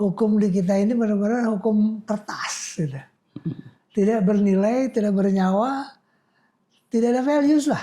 hukum di kita ini benar-benar hukum kertas, gitu. Tidak bernilai, tidak bernyawa, tidak ada values lah.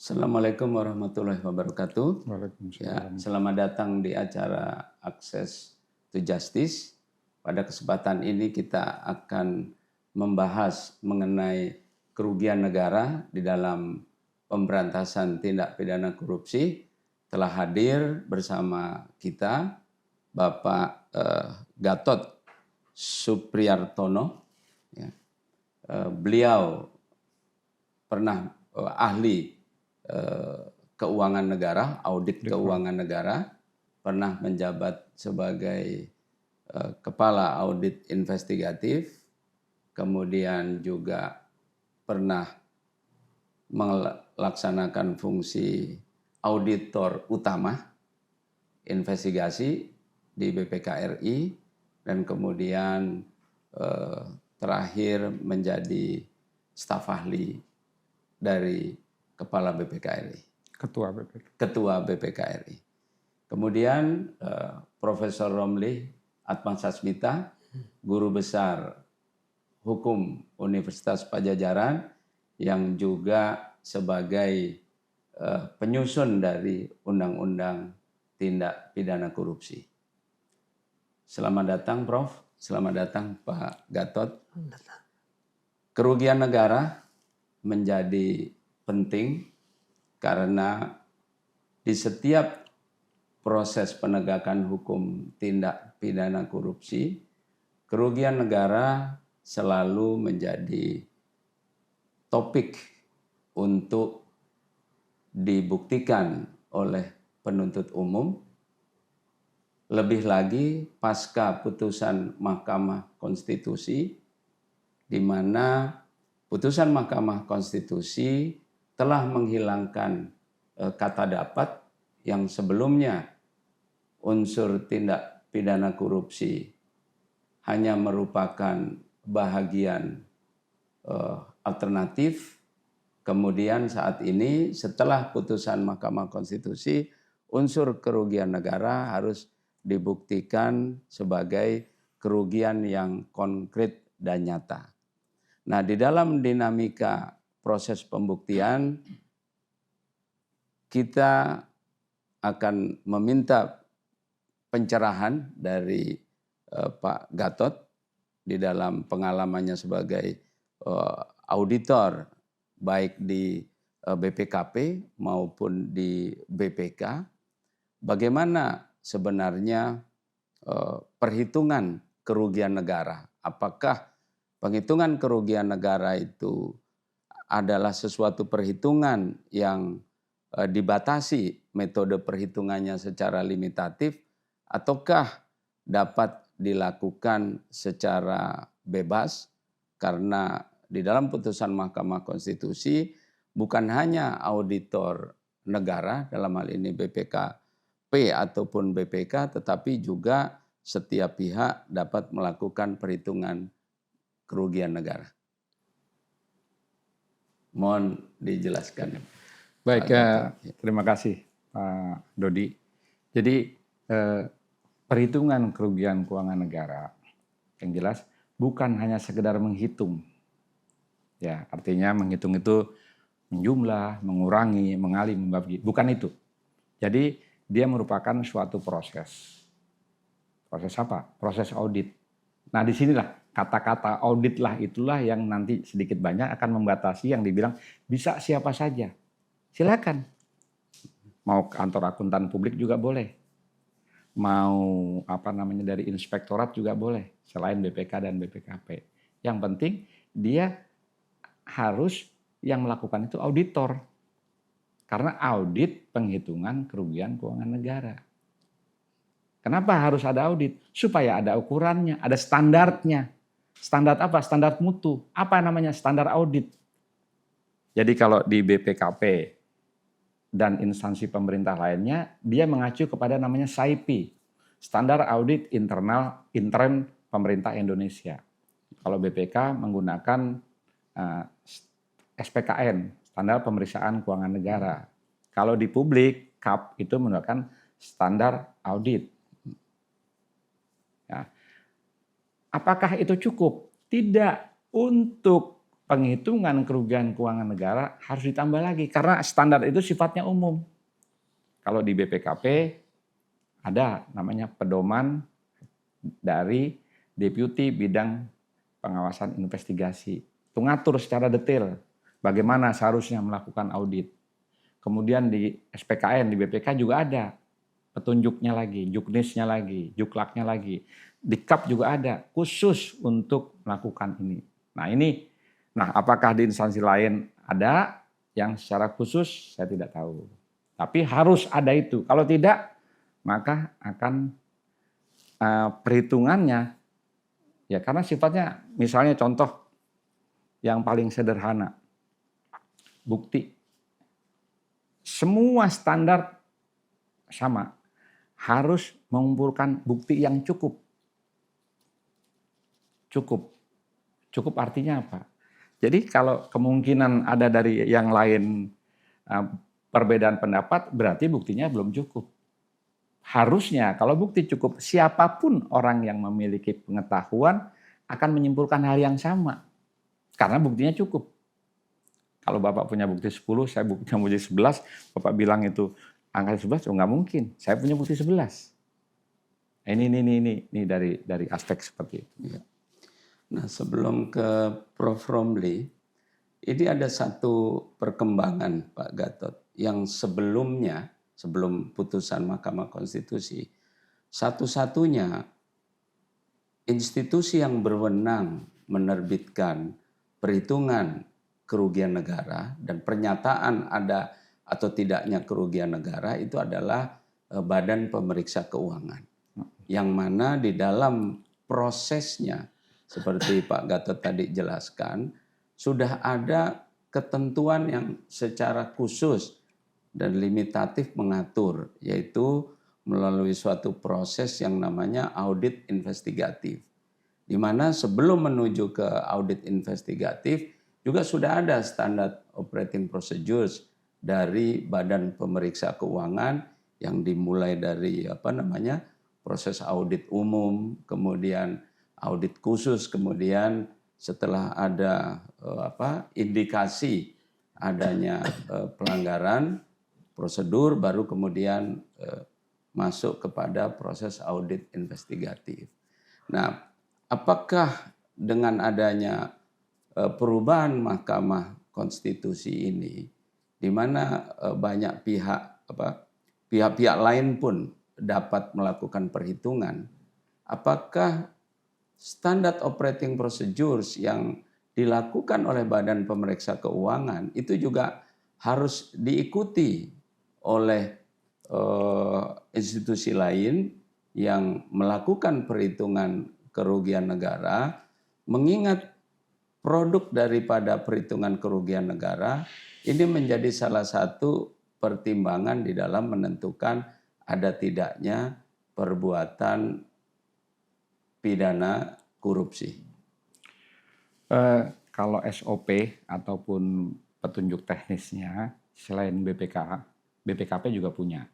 Assalamualaikum warahmatullahi wabarakatuh. Waalaikumsalam. Ya, selamat datang di acara Access to Justice. Pada kesempatan ini kita akan membahas mengenai kerugian negara di dalam pemberantasan tindak pidana korupsi. Telah hadir bersama kita Bapak Gatot Supriyartono. Ya. Beliau pernah ahli keuangan negara, audit keuangan negara, pernah menjabat sebagai kepala audit investigatif, kemudian juga pernah melaksanakan fungsi auditor utama investigasi di BPK RI, dan kemudian terakhir menjadi staf ahli dari Kepala BPK RI. Ketua BPK RI. Kemudian Profesor Romli Atmasasmita, Guru Besar Hukum Universitas Padjadjaran, yang juga sebagai penyusun dari Undang-Undang Tindak Pidana Korupsi. Selamat datang Prof. Selamat datang Pak Gatot. Kerugian negara menjadi penting karena di setiap proses penegakan hukum tindak pidana korupsi, kerugian negara selalu menjadi topik untuk dibuktikan oleh penuntut umum, lebih lagi pasca putusan Mahkamah Konstitusi, di mana putusan Mahkamah Konstitusi telah menghilangkan kata dapat yang sebelumnya unsur tindak pidana korupsi hanya merupakan bahagian alternatif. Kemudian saat ini setelah putusan Mahkamah Konstitusi, unsur kerugian negara harus dibuktikan sebagai kerugian yang konkret dan nyata. Nah, di dalam dinamika proses pembuktian, kita akan meminta pencerahan dari Pak Gatot di dalam pengalamannya sebagai auditor baik di BPKP maupun di BPK. Bagaimana sebenarnya perhitungan kerugian negara? Apakah penghitungan kerugian negara itu adalah sesuatu perhitungan yang dibatasi metode perhitungannya secara limitatif, ataukah dapat dilakukan secara bebas? Karena di dalam putusan Mahkamah Konstitusi bukan hanya auditor negara, dalam hal ini BPKP ataupun BPK, tetapi juga setiap pihak dapat melakukan perhitungan kerugian negara. Mohon dijelaskan. Baik, terima kasih Pak Dodi. Jadi perhitungan kerugian keuangan negara yang jelas bukan hanya sekedar menghitung. Ya, artinya menghitung itu menjumlah, mengurangi, mengalih, membagi, bukan itu. Jadi dia merupakan suatu proses. Proses apa? Proses audit. Nah, disinilah kata-kata audit lah itulah yang nanti sedikit banyak akan membatasi yang dibilang bisa siapa saja. Silakan. Mau kantor akuntan publik juga boleh. Mau dari inspektorat juga boleh, selain BPK dan BPKP. Yang penting dia harus yang melakukan itu auditor. Karena audit penghitungan kerugian keuangan negara. Kenapa harus ada audit? Supaya ada ukurannya, ada standarnya. Standar apa? Standar mutu. Apa namanya? Standar audit. Jadi kalau di BPKP dan instansi pemerintah lainnya, dia mengacu kepada namanya SAIPI. standar audit intern pemerintah Indonesia. Kalau BPK menggunakan SPKN, standar pemeriksaan keuangan negara. Kalau di publik, KAP itu menggunakan standar audit. Ya. Apakah itu cukup? Tidak. Untuk penghitungan kerugian keuangan negara harus ditambah lagi karena standar itu sifatnya umum. Kalau di BPKP ada namanya pedoman dari Deputi Bidang Pengawasan Investigasi. Itu ngatur secara detail bagaimana seharusnya melakukan audit. Kemudian di SPKN, di BPK juga ada petunjuknya lagi, juknisnya lagi, juklaknya lagi. Di KAP juga ada khusus untuk melakukan ini. Nah apakah di instansi lain ada yang secara khusus saya tidak tahu. Tapi harus ada itu. Kalau tidak maka akan perhitungannya ya karena sifatnya misalnya contoh yang paling sederhana. Bukti. Semua standar sama. Harus mengumpulkan bukti yang cukup. Cukup artinya apa? Jadi kalau kemungkinan ada dari yang lain perbedaan pendapat, berarti buktinya belum cukup. Harusnya kalau bukti cukup, siapapun orang yang memiliki pengetahuan akan menyimpulkan hal yang sama. Karena buktinya cukup. Kalau Bapak punya bukti 10, saya punya bukti 11, Bapak bilang itu angka 11, nggak mungkin. Saya punya bukti 11. Ini dari aspek seperti itu. Ya. Nah, sebelum ke Prof. Romli, ini ada satu perkembangan Pak Gatot yang sebelumnya, sebelum putusan Mahkamah Konstitusi, satu-satunya institusi yang berwenang menerbitkan perhitungan kerugian negara dan pernyataan ada atau tidaknya kerugian negara itu adalah Badan Pemeriksa Keuangan. Yang mana di dalam prosesnya, seperti Pak Gatot tadi jelaskan, sudah ada ketentuan yang secara khusus dan limitatif mengatur, yaitu melalui suatu proses yang namanya audit investigatif. Di mana sebelum menuju ke audit investigatif, juga sudah ada standar operating procedures dari Badan Pemeriksa Keuangan yang dimulai dari proses audit umum, kemudian audit khusus, kemudian setelah ada indikasi adanya pelanggaran prosedur, baru kemudian masuk kepada proses audit investigatif. Nah, apakah dengan adanya perubahan Mahkamah Konstitusi ini, di mana banyak pihak-pihak lain pun dapat melakukan perhitungan, apakah standar operating procedures yang dilakukan oleh Badan Pemeriksa Keuangan itu juga harus diikuti oleh institusi lain yang melakukan perhitungan kerugian negara, mengingat produk daripada perhitungan kerugian negara ini menjadi salah satu pertimbangan di dalam menentukan ada tidaknya perbuatan pidana korupsi. Kalau SOP ataupun petunjuk teknisnya selain BPKP juga punya.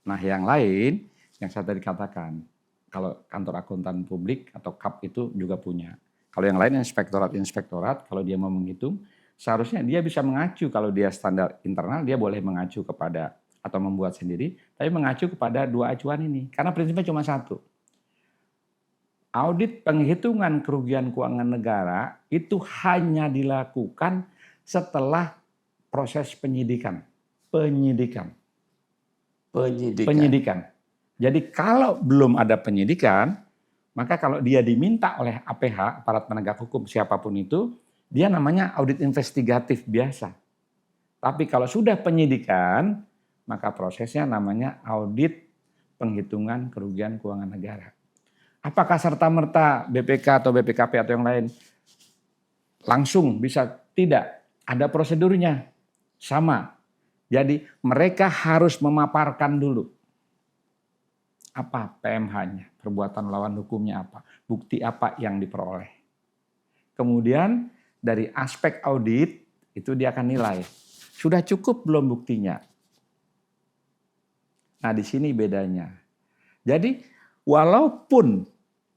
Nah, yang lain yang saya tadi katakan, kalau kantor akuntan publik atau KAP itu juga punya. Kalau yang lain inspektorat, kalau dia mau menghitung, seharusnya dia bisa mengacu, kalau dia standar internal dia boleh mengacu kepada atau membuat sendiri, tapi mengacu kepada dua acuan ini. Karena prinsipnya cuma satu. Audit penghitungan kerugian keuangan negara itu hanya dilakukan setelah proses penyidikan. Jadi kalau belum ada penyidikan, maka kalau dia diminta oleh APH, aparat penegak hukum siapapun itu, dia namanya audit investigatif biasa. Tapi kalau sudah penyidikan, maka prosesnya namanya audit penghitungan kerugian keuangan negara. Apakah serta-merta BPK atau BPKP atau yang lain langsung bisa? Tidak. Ada prosedurnya. Sama. Jadi mereka harus memaparkan dulu. apa PMH-nya, perbuatan melawan hukumnya apa, bukti apa yang diperoleh. Kemudian dari aspek audit itu dia akan nilai, sudah cukup belum buktinya. Nah di sini bedanya. Jadi walaupun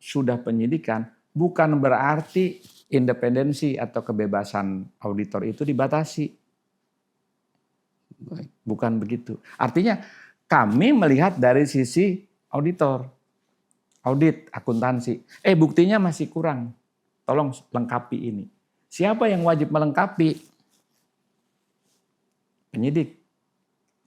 sudah penyidikan, bukan berarti independensi atau kebebasan auditor itu dibatasi. Bukan begitu. Artinya kami melihat dari sisi auditor, audit, akuntansi. Buktinya masih kurang. Tolong lengkapi ini. Siapa yang wajib melengkapi? Penyidik.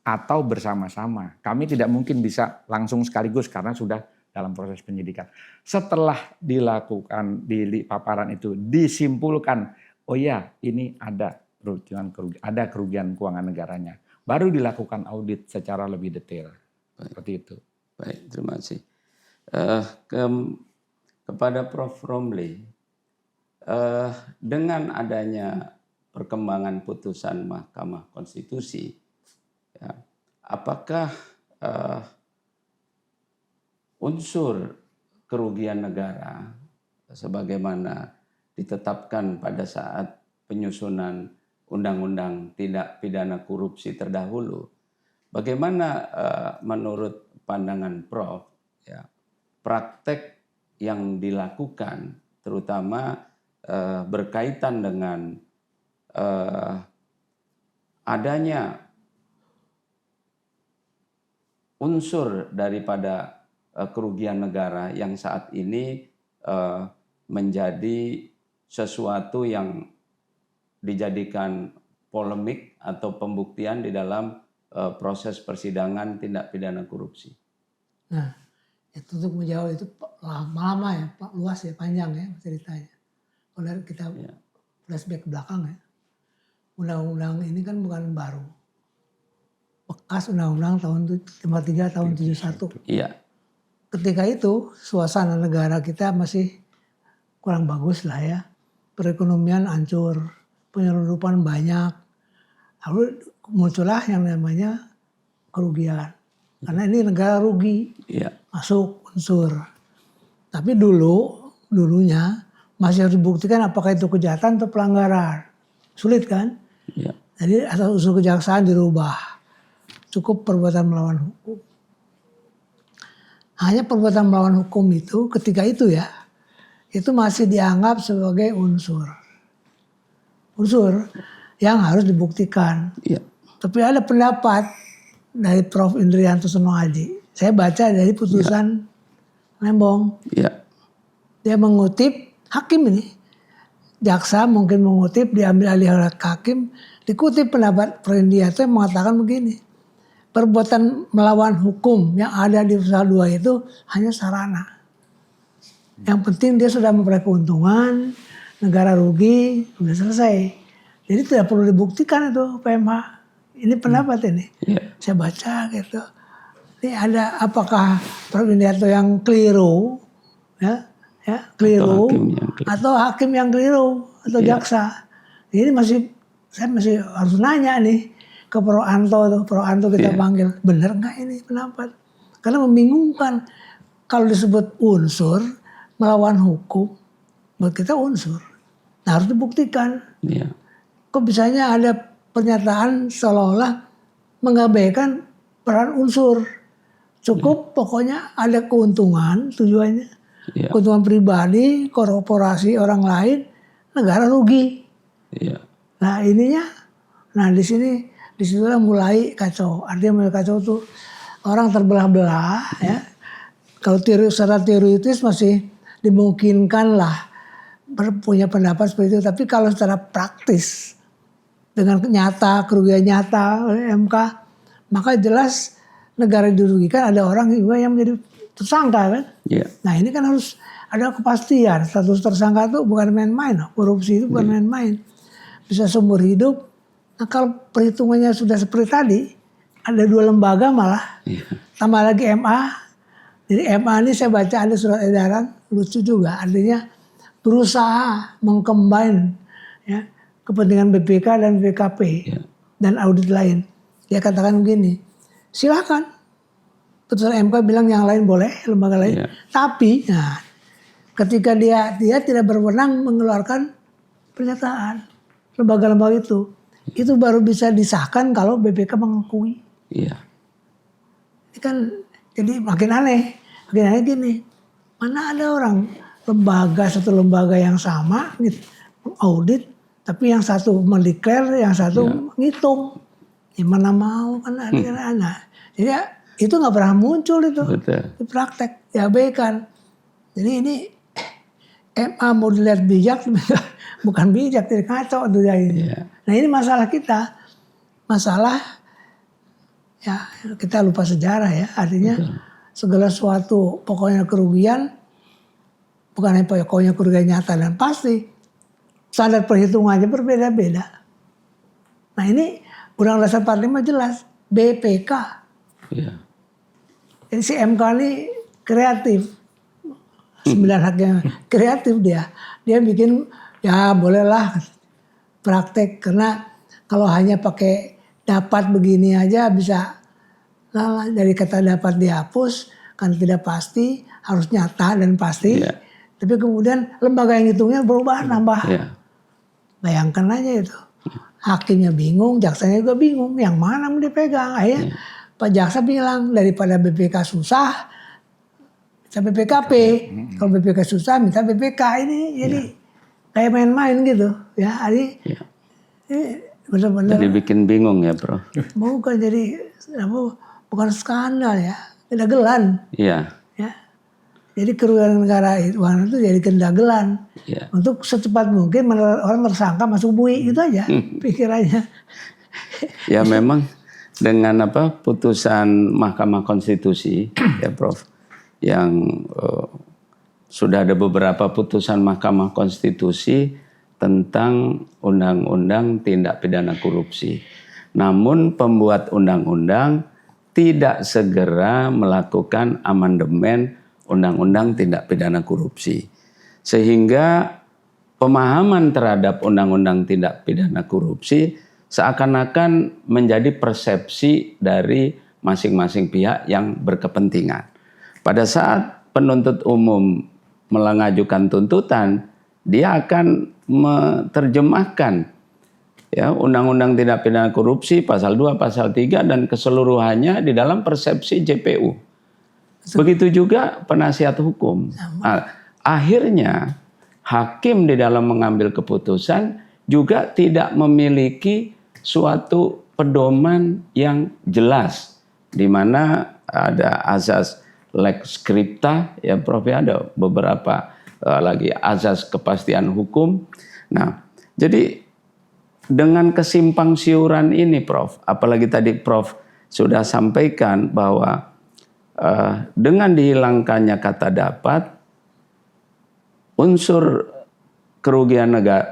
Atau bersama-sama. Kami tidak mungkin bisa langsung sekaligus karena sudah dalam proses penyidikan. Setelah dilakukan di paparan itu disimpulkan, oh ya ini ada kerugian keuangan negaranya. Baru dilakukan audit secara lebih detail. Seperti itu. Baik, terima kasih. Kepada Prof. Romli, dengan adanya perkembangan putusan Mahkamah Konstitusi, ya, apakah unsur kerugian negara sebagaimana ditetapkan pada saat penyusunan Undang-Undang Tindak Pidana Korupsi terdahulu, bagaimana menurut pandangan Prof, ya, praktek yang dilakukan terutama berkaitan dengan adanya unsur daripada kerugian negara yang saat ini menjadi sesuatu yang dijadikan polemik atau pembuktian di dalam proses persidangan tindak pidana korupsi. Nah, itu untuk menjawab itu lama ya, Pak, luas ya, panjang ya ceritanya. Kalau kita flashback ke belakang ya, undang-undang ini kan bukan baru. Bekas undang-undang tahun 53 tahun 71. Iya. Ketika itu suasana negara kita masih kurang bagus lah ya. Perekonomian hancur, penyelundupan banyak. Lalu muncullah yang namanya kerugian. Karena ini negara rugi, masuk unsur. Tapi dulunya masih harus dibuktikan apakah itu kejahatan atau pelanggaran. Sulit kan? Iya. Jadi asal usul kejaksaan dirubah. Cukup perbuatan melawan hukum. Hanya perbuatan melawan hukum itu ketika itu ya, itu masih dianggap sebagai unsur. Unsur yang harus dibuktikan. Iya. Tapi ada pendapat dari Prof. Indrianto Senoaji. Saya baca dari putusan Lembong. Iya. Dia mengutip hakim ini. Jaksa mungkin mengutip, diambil alih oleh hakim. Dikutip pendapat Prof. Indrianto yang mengatakan begini. Perbuatan melawan hukum yang ada di pasal 2 itu hanya sarana. Yang penting dia sudah memperoleh keuntungan, negara rugi, sudah selesai. Jadi tidak perlu dibuktikan itu PMH. Ini pendapat ini. Saya baca gitu. Ini ada apakah Prof. Indrianto yang keliru, keliru, atau hakim yang keliru, atau jaksa. Ini saya masih harus nanya nih ke Prof. Anto kita panggil, benar nggak ini pendapat? Karena membingungkan kalau disebut unsur melawan hukum, buat kita unsur, nah, harus dibuktikan. Iya. Kok bisanya ada pernyataan seolah-olah mengabaikan peran unsur? Cukup pokoknya ada keuntungan tujuannya, keuntungan pribadi, korporasi orang lain, negara rugi. Iya. Nah ininya, disitulah mulai kacau. Artinya mulai kacau tuh orang terbelah-belah ya. Kalau secara teoritis masih dimungkinkan lah punya pendapat seperti itu. Tapi kalau secara praktis dengan nyata, kerugian nyata oleh MK, maka jelas negara dirugikan, ada orang juga yang menjadi tersangka kan. Nah ini kan harus ada kepastian. Status tersangka itu bukan main-main. Korupsi itu bukan main-main. Bisa seumur hidup. Nah kalau perhitungannya sudah seperti tadi, ada 2 lembaga malah, tambah lagi MA. Jadi MA ini saya baca ada surat edaran, lucu juga. Artinya berusaha mengcombine ya, kepentingan BPK dan BKP dan audit lain. Dia katakan begini, silakan putusan MK bilang yang lain boleh, lembaga lain. Iya. Tapi, nah, ketika dia tidak berwenang mengeluarkan pernyataan lembaga-lembaga itu baru bisa disahkan kalau BPK mengakui. Iya. Ini kan jadi makin aneh gini. Mana ada orang satu lembaga yang sama gitu, audit, tapi yang satu mendeklar, yang satu menghitung. Ya mana mau kan ada. Jadi itu nggak pernah muncul itu. Betul. Di praktek, diabaikan. Jadi ini MA mau dilihat bijak, bukan bijak, jadi kacau tuh ini. Iya. Nah ini masalah kita, ya kita lupa sejarah ya, artinya segala sesuatu pokoknya kerugian, bukan hanya pokoknya kerugian nyata dan pasti, standar perhitungannya berbeda-beda. Nah ini Undang-Undang Dasar 45 jelas, BPK. Iya. Jadi si MK ini kreatif. 9 hakim kreatif dia. Dia bikin ya bolehlah praktek. Karena kalau hanya pakai dapat begini aja bisa dari kata dapat dihapus. Kan tidak pasti, harus nyata dan pasti. Iya. Tapi kemudian lembaga yang hitungnya berubah, nambah. Iya. Bayangkan aja itu. Hakimnya bingung, jaksanya juga bingung. Yang mana mau dipegang? Akhirnya Pak Jaksa bilang daripada BPK susah, minta BPKP. Kalau BPK susah, minta BPK. Ini jadi kayak main-main gitu. Ya, ini benar-benar. Jadi bikin bingung ya, Prof. Bukan jadi bukan skandal ya, kendagelan. Iya. Ya. Jadi kerugian negara itu jadi kendagelan. Iya. Untuk secepat mungkin orang tersangka masuk bui itu aja pikirannya. Ya memang dengan putusan Mahkamah Konstitusi ya Prof, yang sudah ada beberapa putusan Mahkamah Konstitusi tentang undang-undang tindak pidana korupsi. Namun pembuat undang-undang tidak segera melakukan amandemen undang-undang tindak pidana korupsi. Sehingga pemahaman terhadap undang-undang tindak pidana korupsi seakan-akan menjadi persepsi dari masing-masing pihak yang berkepentingan. Pada saat penuntut umum mengajukan tuntutan, dia akan menerjemahkan ya undang-undang tindak pidana korupsi pasal 2, pasal 3 dan keseluruhannya di dalam persepsi JPU. Begitu juga penasihat hukum. Nah, akhirnya hakim di dalam mengambil keputusan juga tidak memiliki suatu pedoman yang jelas, di mana ada azas lex scripta ya Prof, ya, ada beberapa lagi azas kepastian hukum. Nah, jadi dengan kesimpang siuran ini Prof, apalagi tadi Prof sudah sampaikan bahwa dengan dihilangkannya kata dapat, unsur kerugian negara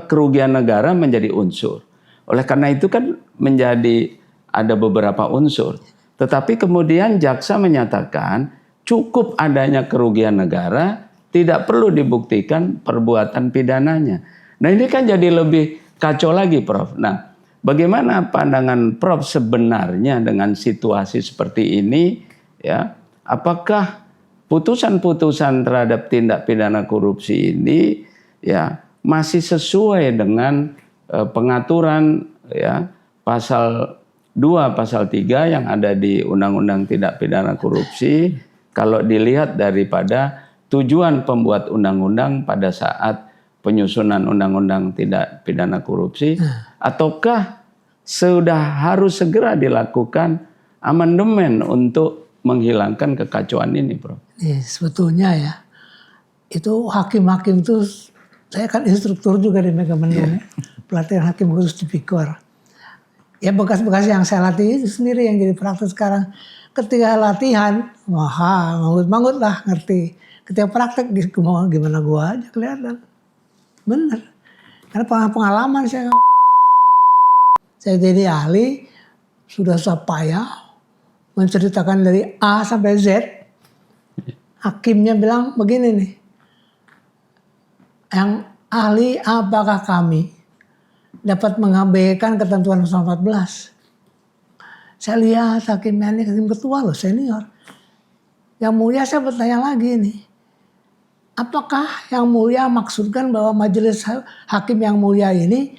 kerugian negara menjadi unsur. Oleh karena itu kan menjadi ada beberapa unsur. Tetapi kemudian jaksa menyatakan cukup adanya kerugian negara, tidak perlu dibuktikan perbuatan pidananya. Nah, ini kan jadi lebih kacau lagi, Prof. Nah, bagaimana pandangan Prof sebenarnya dengan situasi seperti ini ya? Apakah putusan-putusan terhadap tindak pidana korupsi ini ya masih sesuai dengan pengaturan ya pasal 2, pasal 3 yang ada di Undang-Undang Tindak Pidana Korupsi kalau dilihat daripada tujuan pembuat undang-undang pada saat penyusunan Undang-Undang Tindak Pidana Korupsi, ataukah sudah harus segera dilakukan amandemen untuk menghilangkan kekacauan ini, Bro? Sebetulnya ya, itu hakim-hakim itu, saya kan instruktur juga di Megamendung, pelatihan hakim khusus tipikor. Ya bekas-bekas yang saya latih itu sendiri yang jadi praktek sekarang. Ketika latihan, wah manggut-manggut lah ngerti. Ketika praktek gimana gua aja kelihatan. Bener. Karena pengalaman saya jadi ahli, sudah susah payah menceritakan dari A sampai Z. Hakimnya bilang begini nih, yang ahli apakah kami dapat mengabaikan ketentuan pasal 14? Saya lihat hakimnya ini hakim ketua loh, senior. Yang mulia saya bertanya lagi nih. Apakah yang mulia maksudkan bahwa majelis hakim yang mulia ini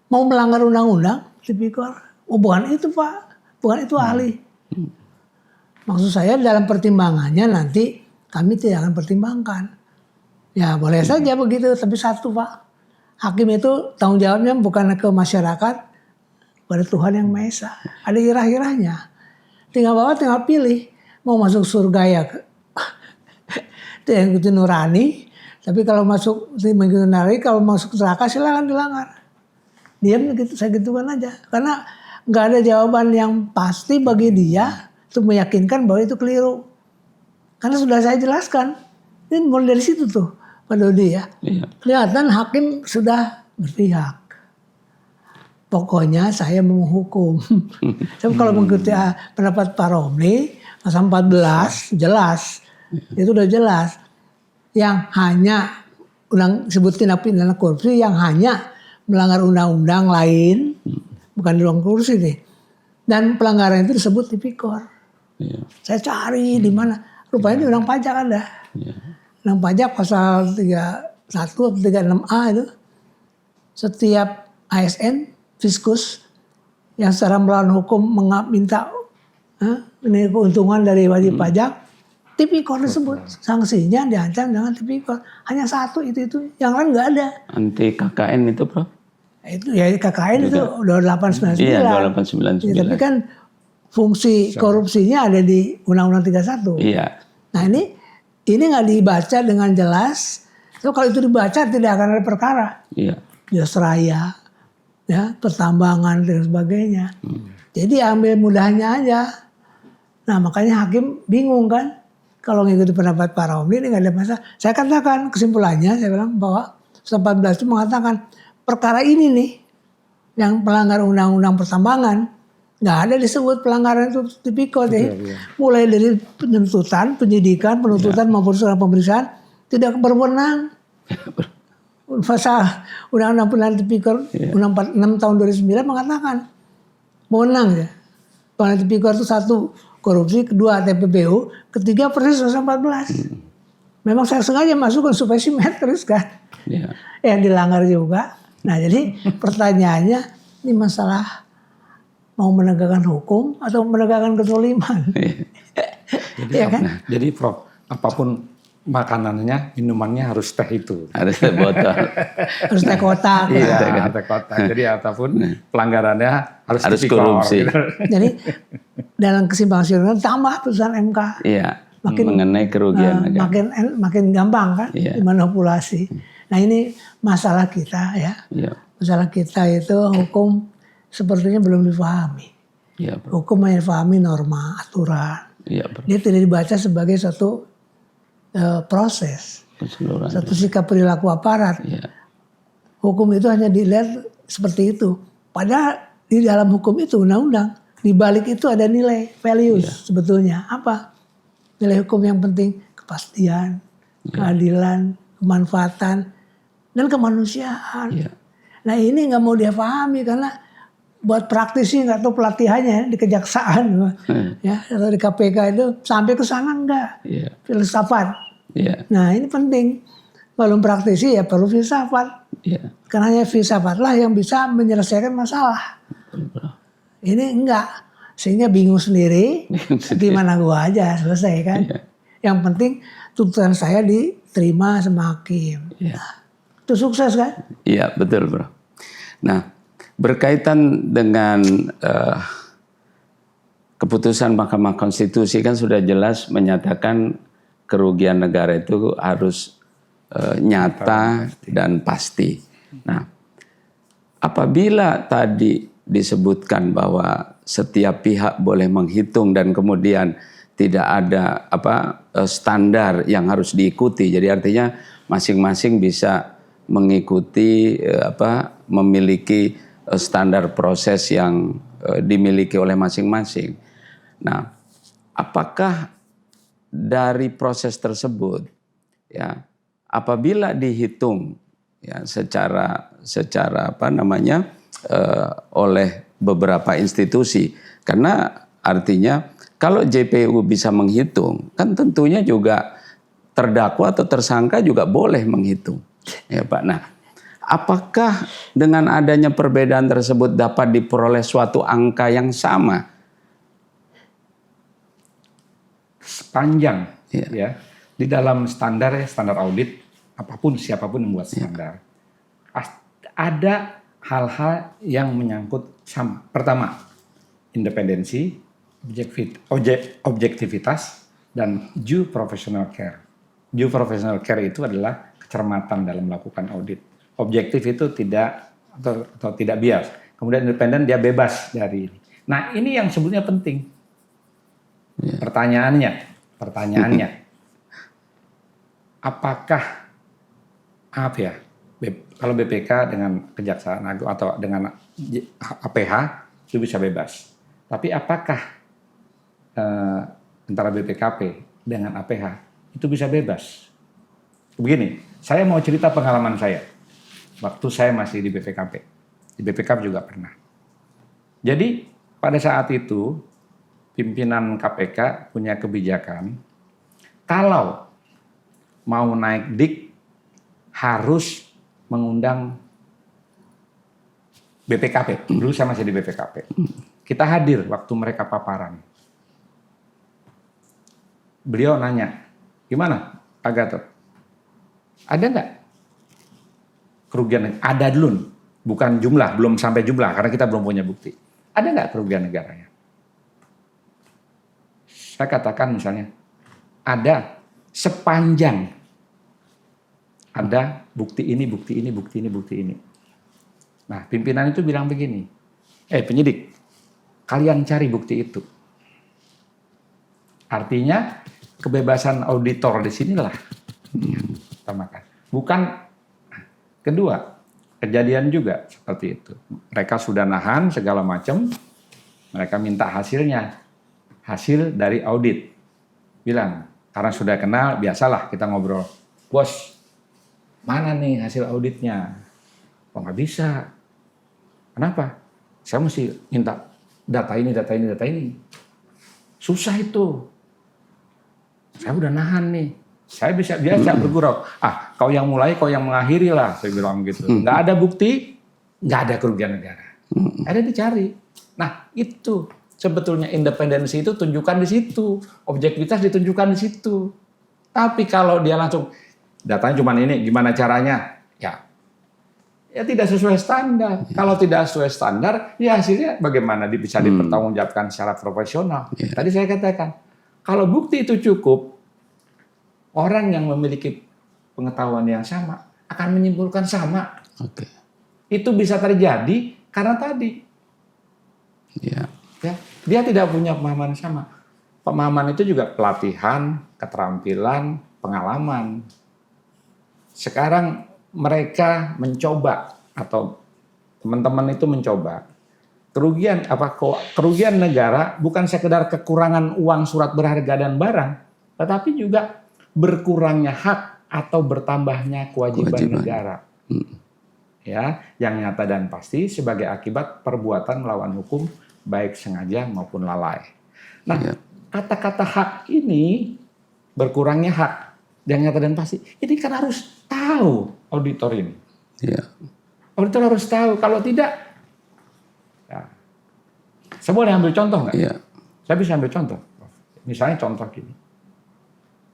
mau melanggar undang-undang tipikor? Oh bukan itu Pak, bukan itu ahli. Maksud saya dalam pertimbangannya nanti kami tidak akan pertimbangkan. Ya boleh saja begitu, tapi satu Pak. Hakim itu tanggung jawabnya bukan ke masyarakat, pada Tuhan yang Maha Esa. Ada irah-irahnya. Tinggal Bapak tinggal pilih. Mau masuk surga ya itu yang ikuti nurani. Tapi kalau masuk mengikuti nurani, kalau masuk neraka silakan dilanggar. Diam gitu, saya gitukan aja. Karena nggak ada jawaban yang pasti bagi dia untuk meyakinkan bahwa itu keliru. Karena sudah saya jelaskan. Ini mulai dari situ tuh Pak Dodi ya. Iya. Kelihatan hakim sudah berpihak. Pokoknya saya mau hukum. Tapi kalau mengikuti pendapat Pak Romli, pasal 14 jelas. Itu udah jelas. Yang hanya sebut tindak pidana korupsi yang hanya melanggar undang-undang lain, bukan di ruang korupsi nih. Dan pelanggaran itu disebut tipikor. Iya. Saya cari di mana. Rupanya di undang pajak ada. Iya. Undang pajak pasal 31 atau 36A itu. Setiap ASN, fiskus yang secara melawan hukum minta ini keuntungan dari wajib pajak, tipikor disebut. Sanksinya diancam dengan tipikor. Hanya satu itu. Yang lain nggak ada. Anti KKN itu Prof? Itu ya KKN itu udah 899. Iya, Ya, 2899. tapi kan fungsi korupsinya ada di Undang-Undang 31. Iya. Nah ini nggak dibaca dengan jelas. So, kalau itu dibaca tidak akan ada perkara. Iya. Jiwasraya, ya, pertambangan dan sebagainya. Jadi ambil mudahnya aja. Nah makanya hakim bingung kan. Kalau ngikuti pendapat Pak Romli ini nggak ada masalah. Saya katakan kesimpulannya, saya bilang bahwa 14 itu mengatakan perkara ini nih yang pelanggar undang-undang pertambangan nggak ada disebut pelanggaran itu tipikor. Mulai dari penuntutan, penyidikan, penuntutan maupun surat pemeriksaan tidak berwenang. Pasal Undang-Undang Pidana Tipikor Undang 6 tahun 2009 mengatakan wewenang ya. Pelanggaran tipikor itu satu korupsi, kedua TPPU, ketiga Persis 14. Memang saya sengaja masukkan supaya simetris kan. Iya. Yang dilanggar juga. Nah jadi pertanyaannya ini masalah mau menegakkan hukum atau menegakkan kezaliman. Jadi, ya kan? Jadi Prof, apapun makanannya, minumannya harus teh itu. Harus botol. Harus teh kotak. Iya, teh kotak. Jadi apapun pelanggarannya harus tipikor, korupsi. gitu. Jadi dalam kesimpangan siuran tambah putusan MK. Iya. Makin, mengenai kerugian negara. Makin gampang kan Iya. dimanipulasi. Nah ini masalah kita ya. Iya. Masalah kita itu hukum sepertinya belum dipahami. Iya, Bro. Hukum hanya dipahami norma, aturan. Iya, Bro. Dia tidak dibaca sebagai suatu proses. Keseluruhan. Satu sikap perilaku aparat. Iya. Hukum itu hanya dilihat seperti itu. Padahal di dalam hukum itu undang-undang. Di balik itu ada nilai, values sebetulnya. Apa? Nilai hukum yang penting. Kepastian, keadilan, kemanfaatan, dan kemanusiaan. Iya. Nah ini nggak mau dia pahami karena buat praktisi nggak tahu pelatihannya di kejaksaan ya atau di KPK itu sampai ke sana enggak. Iya. Filsafat. Iya. Nah ini penting. Belum praktisi ya perlu filsafat. Iya. Karena hanya filsafatlah yang bisa menyelesaikan masalah. Betul, Bro. Ini enggak. Sehingga bingung sendiri. Gimana gua aja selesai kan. Iya. Yang penting tuntutan saya diterima sama hakim. Iya. Itu sukses kan? Iya, betul, Bro. Nah, berkaitan dengan keputusan Mahkamah Konstitusi kan sudah jelas menyatakan kerugian negara itu harus nyata dan pasti. Nah, apabila tadi disebutkan bahwa setiap pihak boleh menghitung dan kemudian tidak ada standar yang harus diikuti, jadi artinya masing-masing bisa mengikuti memiliki standar proses yang dimiliki oleh masing-masing. Nah, apakah dari proses tersebut ya apabila dihitung ya secara oleh beberapa institusi Karena artinya kalau JPU bisa menghitung, kan tentunya juga terdakwa atau tersangka juga boleh menghitung. Ya Pak. Nah, apakah dengan adanya perbedaan tersebut dapat diperoleh suatu angka yang sama? Sepanjang Ya. ya di dalam standar audit apapun siapapun yang buat standar ada hal-hal yang menyangkut sama. Pertama, independensi, objektivitas, dan due professional care. Due professional care itu adalah kecermatan dalam melakukan audit. Objektif itu tidak atau tidak bias. Kemudian independen, dia bebas dari ini. Nah, ini yang sebetulnya penting. Pertanyaannya, apakah kalau BPK dengan Kejaksaan Agung atau dengan APH itu bisa bebas. Tapi apakah antara BPKP dengan APH itu bisa bebas? Begini, saya mau cerita pengalaman saya waktu saya masih di BPKP. Di BPK juga pernah. Jadi pada saat itu pimpinan KPK punya kebijakan kalau mau naik dik harus mengundang BPKP. Dulu saya masih di BPKP. Kita hadir waktu mereka paparan. Beliau nanya, gimana Pak Gatot? Ada nggak kerugian? Ada dulu, bukan jumlah, belum sampai jumlah karena kita belum punya bukti. Ada nggak kerugian negaranya? Saya katakan misalnya, ada sepanjang ada bukti ini. Nah, pimpinan itu bilang begini, penyidik, kalian cari bukti itu. Artinya kebebasan auditor di sinilah utamakan. Bukan kedua, kejadian juga seperti itu. Mereka sudah nahan segala macam, mereka minta hasilnya. Hasil dari audit. Bilang, karena sudah kenal, biasalah kita ngobrol. Bos, mana nih hasil auditnya? Oh nggak bisa. Kenapa? Saya mesti minta data ini. Susah itu. Saya udah nahan nih. Saya biasa bergurau. Kau yang mulai, kau yang mengakhiri lah. Saya bilang gitu. Nggak ada bukti, nggak ada kerugian negara. Ada dicari. Nah itu. Sebetulnya independensi itu tunjukkan di situ, objektivitas ditunjukkan di situ. Tapi kalau dia langsung datanya cuma ini, gimana caranya? Ya tidak sesuai standar. Kalau tidak sesuai standar, ya hasilnya bagaimana bisa dipertanggungjawabkan secara profesional. Tadi saya katakan, kalau bukti itu cukup, orang yang memiliki pengetahuan yang sama akan menyimpulkan sama. Itu bisa terjadi karena tadi. Ya, dia tidak punya pemahaman sama. Pemahaman itu juga pelatihan, keterampilan, pengalaman. Sekarang mereka mencoba atau teman-teman itu mencoba kerugian negara bukan sekedar kekurangan uang surat berharga dan barang, tetapi juga berkurangnya hak atau bertambahnya kewajiban negara. Ya, yang nyata dan pasti sebagai akibat perbuatan melawan hukum baik sengaja maupun lalai. Nah, kata-kata hak ini, berkurangnya hak yang nyata dan pasti, ini kan harus tahu auditor ini. Auditor harus tahu, kalau tidak, ya. Saya boleh ambil contoh nggak? Saya bisa ambil contoh. Misalnya contoh gini,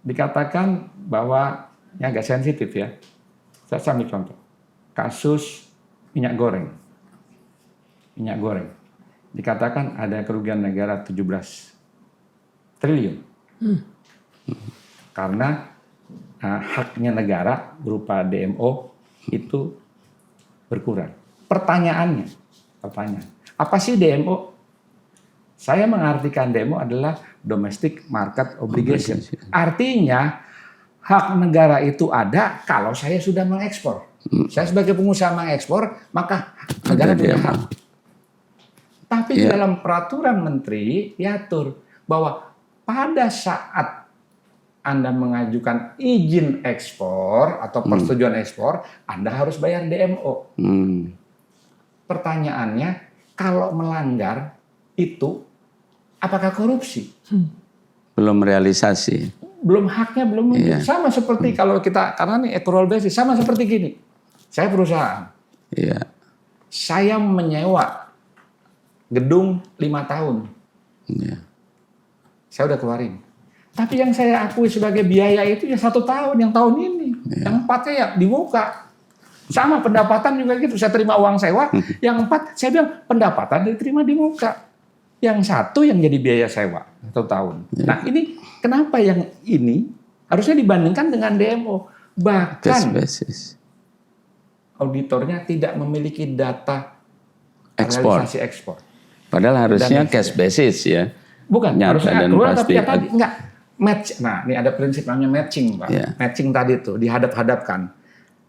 dikatakan bahwa ini agak sensitif ya. Saya ambil contoh, kasus minyak goreng. Dikatakan ada kerugian negara 17 triliun. Karena haknya negara berupa DMO itu berkurang. Pertanyaan, apa sih DMO? Saya mengartikan DMO adalah Domestic Market Obligation. Artinya hak negara itu ada kalau saya sudah mengekspor. Saya sebagai pengusaha mengekspor, maka negara punya hak. Tapi di dalam peraturan menteri diatur bahwa pada saat Anda mengajukan izin ekspor atau persetujuan ekspor, Anda harus bayar DMO. Pertanyaannya, kalau melanggar itu Apakah korupsi? Belum realisasi. Belum, haknya belum muncul. Iya. Sama seperti kalau kita, karena ini accrual basis, sama seperti gini. Saya perusahaan, Iya. saya menyewa gedung 5 tahun. Iya. Saya udah keluarin. Tapi yang saya akui sebagai biaya itu ya 1 tahun, yang tahun ini. Yang 4-nya ya di muka. Sama pendapatan juga gitu, saya terima uang sewa. Yang 4, saya bilang pendapatan diterima di muka. Yang 1 yang jadi biaya sewa 1 tahun. Nah ini kenapa yang ini harusnya dibandingkan dengan DMO. Bahkan Cash basis. auditornya tidak memiliki data Ekspor. realisasi ekspor. Padahal harusnya Dan- cash basis ya. Bukan, Nyata harusnya dan accrual, pasti. tapi yang tadi enggak match. Nah, ini ada prinsip namanya matching, Pak. Iya. Matching tadi tuh dihadap-hadapkan.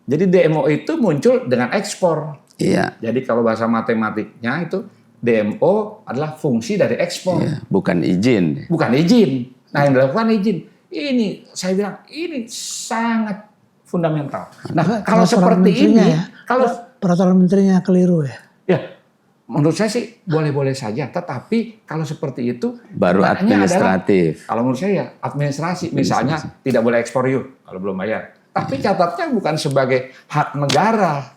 Jadi DMO itu muncul dengan ekspor. Iya. Jadi kalau bahasa matematiknya itu DMO adalah fungsi dari ekspor, Iya. Bukan izin. bukan izin. Nah, yang dilakukan izin. Ini saya bilang ini sangat fundamental. Nah, kalau Peraturan seperti menterinya ini, ya, kalau peraturan menterinya keliru ya. ya menurut saya sih boleh-boleh saja, tetapi kalau seperti itu Baru maknanya administratif. adalah, kalau menurut saya ya administrasi, misalnya tidak boleh ekspor yuk kalau belum bayar. Tapi catatnya bukan sebagai hak negara.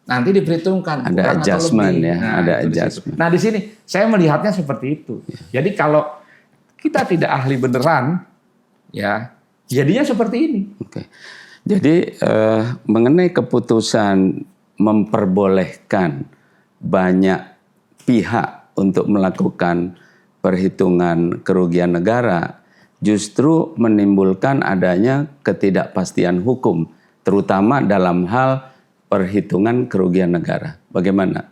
Nanti diperhitungkan Ada kurang atau adjustment lebih. ya, Nah, ada itu di situ. adjustment. Nah, di sini saya melihatnya seperti itu. Jadi kalau kita tidak ahli beneran, ya jadinya seperti ini. Oke. Jadi mengenai keputusan memperbolehkan banyak pihak untuk melakukan perhitungan kerugian negara justru menimbulkan adanya ketidakpastian hukum, terutama dalam hal perhitungan kerugian negara. Bagaimana?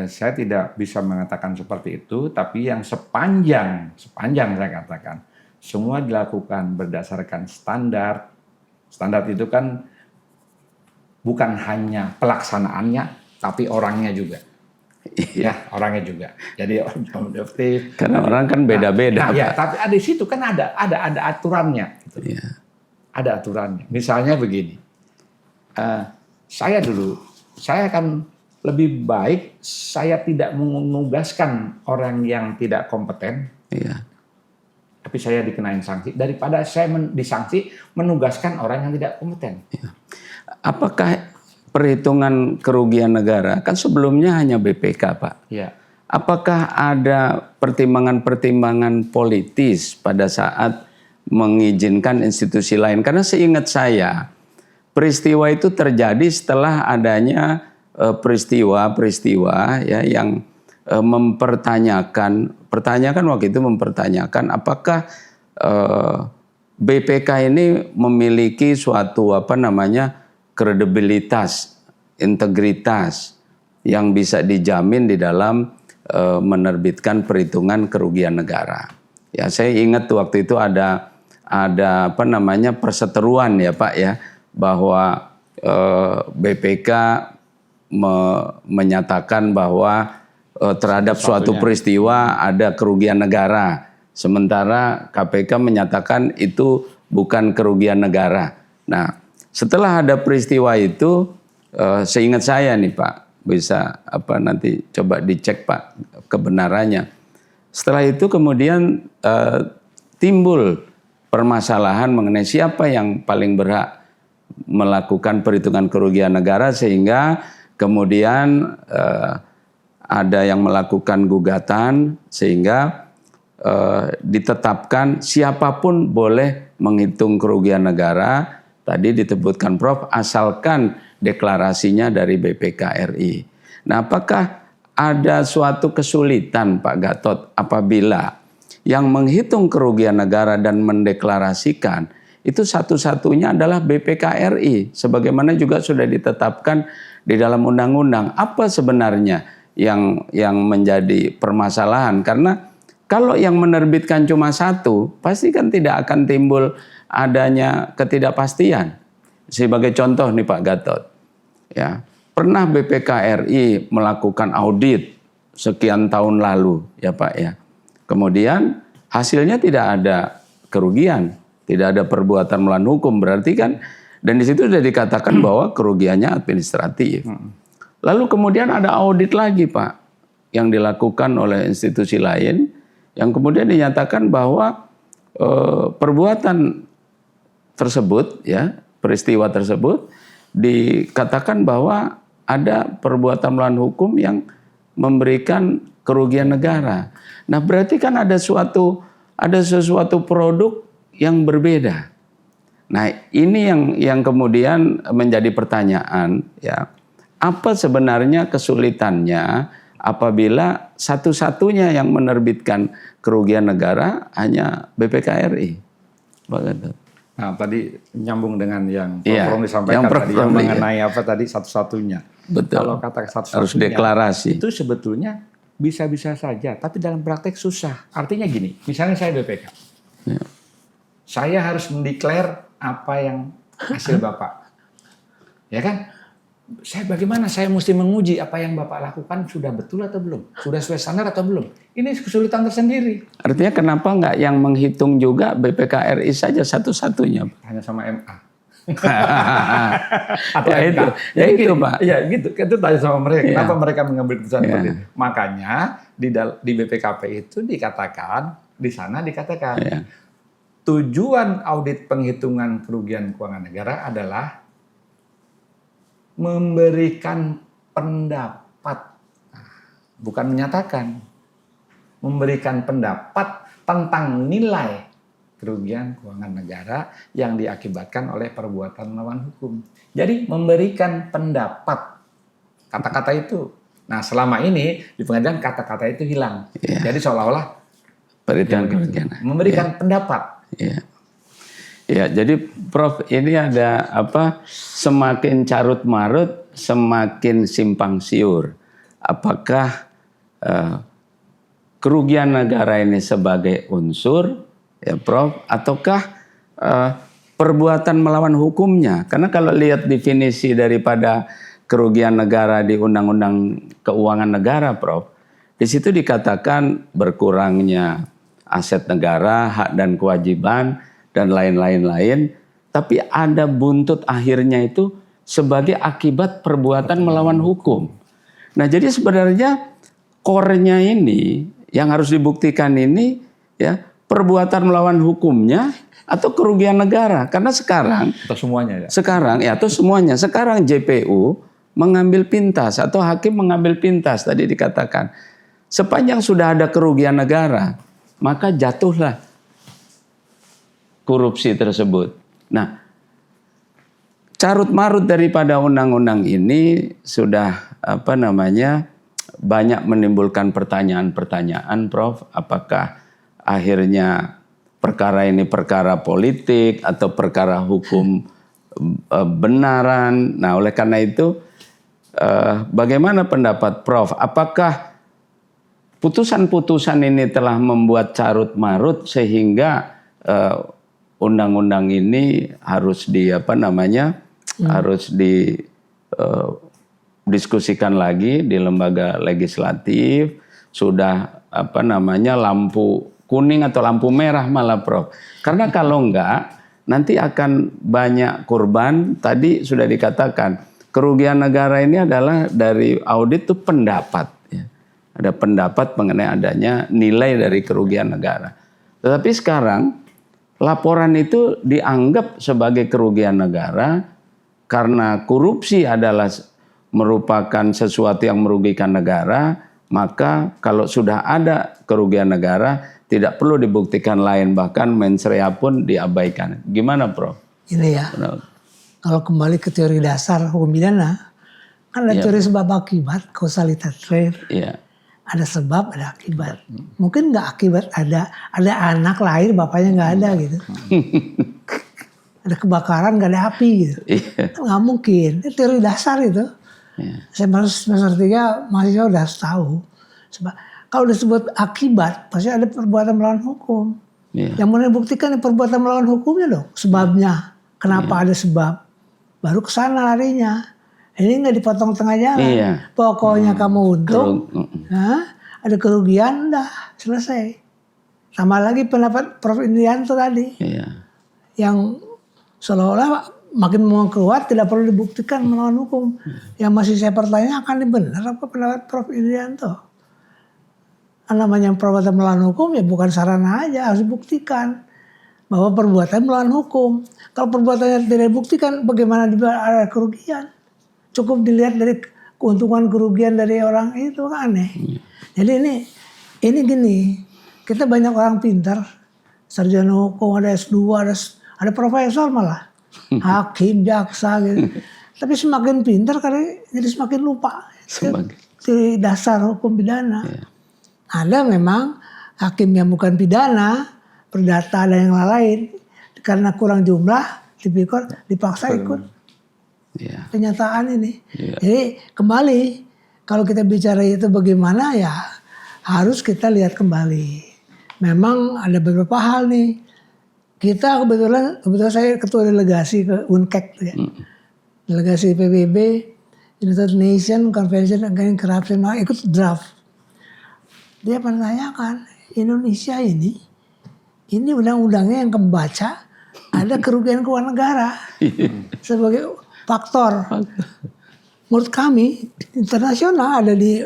Saya tidak bisa mengatakan seperti itu, tapi yang sepanjang saya katakan, semua dilakukan berdasarkan standar. Standar itu kan bukan hanya pelaksanaannya, tapi orangnya juga. Ya, orangnya juga. Jadi objektif. Karena orang kan beda-beda, Nah, ya, Pak. tapi di situ kan ada aturannya. Gitu. Iya. Ada aturannya. Misalnya begini, saya akan lebih baik saya tidak menugaskan orang yang tidak kompeten, Iya. tapi saya dikenain sanksi daripada saya disanksi menugaskan orang yang tidak kompeten. Apakah perhitungan kerugian negara kan sebelumnya hanya BPK, Pak? Ya, Apakah ada pertimbangan-pertimbangan politis pada saat mengizinkan institusi lain? Karena seingat saya, peristiwa itu terjadi setelah adanya peristiwa-peristiwa ya yang mempertanyakan apakah BPK ini memiliki suatu kredibilitas, integritas yang bisa dijamin di dalam menerbitkan perhitungan kerugian negara. Ya, saya ingat waktu itu ada perseteruan ya Pak ya, bahwa BPK menyatakan bahwa terhadap suatu peristiwa ada kerugian negara, sementara KPK menyatakan itu bukan kerugian negara. Nah, setelah ada peristiwa itu, seingat saya nih Pak, bisa nanti coba dicek Pak kebenarannya. Setelah itu kemudian timbul permasalahan mengenai siapa yang paling berhak melakukan perhitungan kerugian negara, sehingga kemudian ada yang melakukan gugatan sehingga ditetapkan siapapun boleh menghitung kerugian negara. Tadi disebutkan Prof, asalkan deklarasinya dari BPK RI. Nah, apakah ada suatu kesulitan Pak Gatot apabila yang menghitung kerugian negara dan mendeklarasikan itu satu-satunya adalah BPK RI, sebagaimana juga sudah ditetapkan di dalam undang-undang? Apa sebenarnya yang menjadi permasalahan? Karena kalau yang menerbitkan cuma satu, pasti kan tidak akan timbul adanya ketidakpastian. Sebagai contoh nih Pak Gatot, ya pernah BPK RI melakukan audit sekian tahun lalu ya Pak ya. Kemudian hasilnya tidak ada kerugian, tidak ada perbuatan melawan hukum, berarti kan, dan di situ sudah dikatakan bahwa kerugiannya administratif. Lalu kemudian ada audit lagi Pak yang dilakukan oleh institusi lain yang kemudian dinyatakan bahwa perbuatan tersebut, ya, peristiwa tersebut dikatakan bahwa ada perbuatan melawan hukum yang memberikan kerugian negara. Nah, berarti kan ada sesuatu produk yang berbeda. Nah, ini yang kemudian menjadi pertanyaan, ya. Apa sebenarnya kesulitannya apabila satu-satunya yang menerbitkan kerugian negara hanya BPKRI? Nah, tadi nyambung dengan yang Iya, Prof. Rom disampaikan yang Prof. tadi, yang Rom, mengenai apa tadi satu-satunya. Betul. Kalau kata satu-satunya Harus deklarasi. itu sebetulnya bisa-bisa saja, tapi dalam praktek susah. Artinya gini, misalnya saya BPK, Ya. saya harus mendeklar apa yang hasil Bapak, ya kan? Bagaimana saya mesti menguji apa yang Bapak lakukan sudah betul atau belum? Sudah sesuai standar atau belum? Ini kesulitan tersendiri. Artinya kenapa nggak yang menghitung juga BPKRI saja satu-satunya? Hanya sama MA. Ya itu, ya itu Pak. Ya gitu, itu tanya sama mereka. Ya. Kenapa mereka mengambil keputusan Ya. seperti itu? Makanya di BPKP itu dikatakan, di sana dikatakan, Ya. tujuan audit penghitungan kerugian keuangan negara adalah memberikan pendapat, bukan menyatakan, memberikan pendapat tentang nilai kerugian keuangan negara yang diakibatkan oleh perbuatan melawan hukum. Jadi memberikan pendapat, kata-kata itu. Nah, selama ini di pengadilan kata-kata itu hilang. Ya. Jadi seolah-olah Perhitungan kerugian. memberikan pendapat. Ya. Ya, jadi Prof, ini ada semakin carut marut, semakin simpang siur. Apakah kerugian negara ini sebagai unsur, ya Prof, ataukah perbuatan melawan hukumnya? Karena kalau lihat definisi daripada kerugian negara di Undang-Undang Keuangan Negara, Prof, di situ dikatakan berkurangnya aset negara, hak dan kewajiban, dan lain-lain. Tapi ada buntut akhirnya itu sebagai akibat perbuatan melawan hukum. Nah, jadi sebenarnya core-nya ini yang harus dibuktikan ini, ya, perbuatan melawan hukumnya atau kerugian negara. Karena sekarang Atau semuanya ya? atau semuanya. Sekarang JPU mengambil pintas atau hakim mengambil pintas, tadi dikatakan. Sepanjang sudah ada kerugian negara, maka jatuhlah korupsi tersebut. Nah, carut marut daripada undang-undang ini sudah banyak menimbulkan pertanyaan-pertanyaan, Prof. Apakah akhirnya perkara ini perkara politik atau perkara hukum benaran? Nah, oleh karena itu, bagaimana pendapat Prof? Apakah putusan-putusan ini telah membuat carut marut sehingga undang-undang ini harus harus didiskusikan lagi di lembaga legislatif, sudah lampu kuning atau lampu merah malah, Prof. Karena kalau enggak nanti akan banyak korban. Tadi sudah dikatakan kerugian negara ini adalah dari audit itu pendapat, ya. Ada pendapat mengenai adanya nilai dari kerugian negara. Tetapi sekarang laporan itu dianggap sebagai kerugian negara karena korupsi adalah merupakan sesuatu yang merugikan negara, maka kalau sudah ada kerugian negara tidak perlu dibuktikan lain, bahkan mens rea pun diabaikan. Gimana, Prof? Ini ya, kalau kembali ke teori dasar hukum pidana, kan ada teori sebab akibat, kausalitas trait. Iya. Ada sebab, ada akibat. Mungkin nggak akibat, ada anak lahir, bapaknya nggak ada gitu. Ada kebakaran, nggak ada api gitu. Nggak mungkin. Itu teori dasar itu. Saya masuk semester 3, mahasiswa udah tahu. Sebab kalau disebut akibat, pasti ada perbuatan melawan hukum. Yang mau dibuktikan perbuatan melawan hukumnya dong. Sebabnya. Kenapa ada sebab. Baru ke sana larinya. Ini nggak dipotong tengah jalan. Pokoknya kamu untung, ada kerugian, udah selesai. Sama lagi pendapat Prof. Indrianto tadi, yang seolah-olah makin mau keluar tidak perlu dibuktikan melawan hukum. Yang masih saya pertanyakan, ini benar apa pendapat Prof. Indrianto? namanya perbuatan melawan hukum ya bukan sarana aja, harus dibuktikan bahwa perbuatan melawan hukum. Kalau perbuatannya tidak dibuktikan, bagaimana ada kerugian? Cukup dilihat dari keuntungan kerugian dari orang itu, kan aneh. Jadi ini gini, kita banyak orang pintar, sarjana hukum, ada S2, ada profesor malah, hakim, jaksa gitu. Tapi semakin pintar karena jadi semakin lupa di dasar hukum pidana. Ada memang hakim yang bukan pidana, perdata dan yang lain, karena kurang jumlah, dipaksa ikut kenyataan ini. Jadi kembali, kalau kita bicara itu bagaimana ya harus kita lihat kembali. Memang ada beberapa hal nih. Kita kebetulan saya ketua delegasi ke UNCAC ya. Delegasi PBB, United Nations Convention Against Corruption, ikut draft. Dia menanyakan, Indonesia ini undang-undangnya yang kebaca ada kerugian keuangan negara sebagai faktor. Menurut kami internasional ada di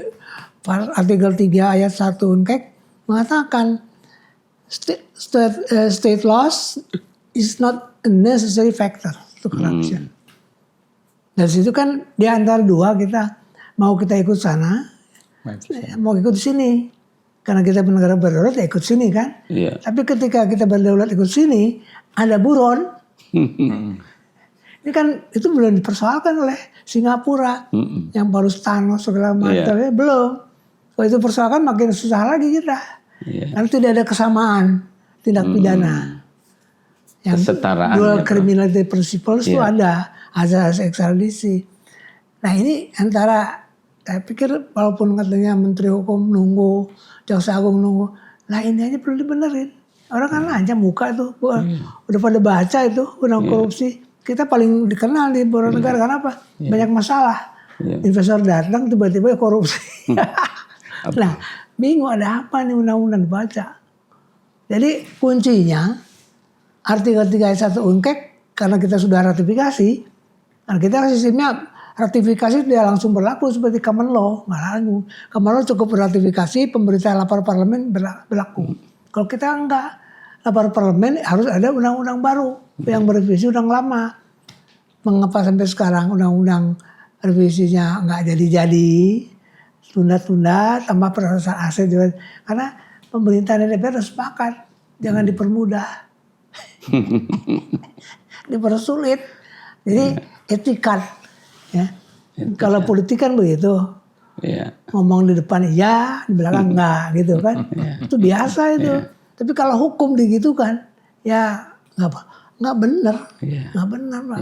artikel 3 ayat 1 UNCAC mengatakan state laws is not a necessary factor to corruption. Dari situ kan di antara dua kita mau kita ikut sana, mau ikut sini. Karena kita negara berdaulat ya ikut sini kan. Tapi ketika kita berdaulat ikut sini, ada buron. Ini kan itu belum dipersoalkan oleh Singapura. Yang baru Thanos segala macam. Belum. Kalau itu persoalkan makin susah lagi kita. Karena tidak ada kesamaan tindak pidana. Yang dual criminality principles itu ada. Azas ekstradisi. Nah ini antara, saya pikir walaupun katanya Menteri Hukum nunggu, Jaksa Agung nunggu. Nah ini aja perlu dibenerin. Orang kan lancar muka tuh. Udah pada baca itu undang korupsi. Kita paling dikenal di beberapa negara. Karena apa? Banyak masalah. Investor datang tiba-tiba korupsi. Nah bingung ada apa nih undang-undang dibaca. Jadi kuncinya artikel 3 ayat 1 UNCAC. Karena kita sudah ratifikasi. Karena kita sistemnya ratifikasi tidak langsung berlaku seperti common law, nggak langsung. Common law cukup ratifikasi, pemerintah lapor parlemen berlaku. Kalau kita enggak, lapor parlemen harus ada undang-undang baru yang merevisi undang lama. Mengapa sampai sekarang undang-undang revisinya nggak jadi-jadi, tunda-tunda, tambah perampasan aset juga. Karena pemerintah dan DPR harus sepakat, jangan dipermudah, dipersulit. Jadi etikat. Ya. Kalau politik kan begitu, ngomong di depan iya, di belakang enggak gitu kan, itu biasa itu. Tapi kalau hukum digitukan, ya nggak benar, nggak benar Pak.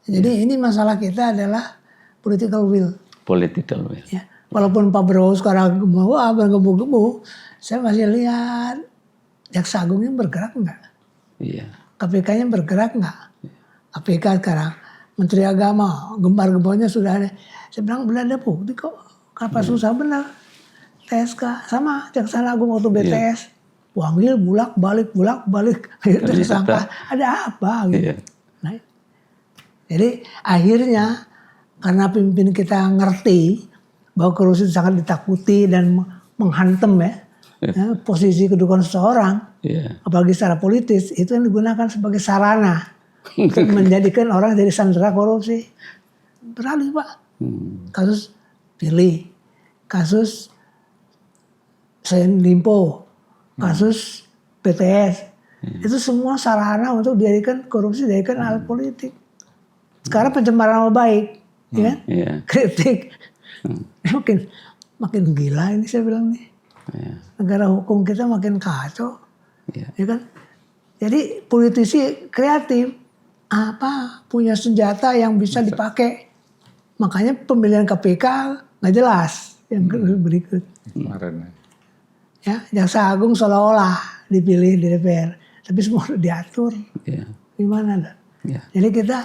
Jadi ini masalah kita adalah political will. Political will. Ya. Walaupun Pak Prabowo sekarang bergemu-gemu, saya masih lihat Jaksa Agungnya bergerak enggak, KPK-nya bergerak enggak, KPK sekarang. Menteri Agama, gembar-gembornya sudah ada. Saya bilang belum ada bukti kok. Kenapa susah benar. TSK sama Jaksa Agung waktu BTS. Panggil bulak-balik. Itu disangka ada apa gitu. Nah, jadi akhirnya karena pemimpin kita ngerti bahwa korupsi sangat ditakuti dan menghantam posisi kedudukan seseorang. Apalagi secara politis. Itu yang digunakan sebagai sarana. Untuk menjadikan orang jadi sandera korupsi. Beralih Pak. Kasus Firly, kasus Limpo, kasus BTS. Itu semua sarana untuk dijadikan korupsi, dijadikan alat politik. Sekarang pencemaran nama baik, ya, kritik. Makin gila ini saya bilang nih. Negara hukum kita makin kacau, ya kan? Jadi politisi kreatif. Punya senjata yang bisa dipakai. Makanya pemilihan KPK nggak jelas yang berikut. Ya, Jaksa Agung seolah-olah dipilih di DPR, tapi semua udah diatur. Gimana? Jadi kita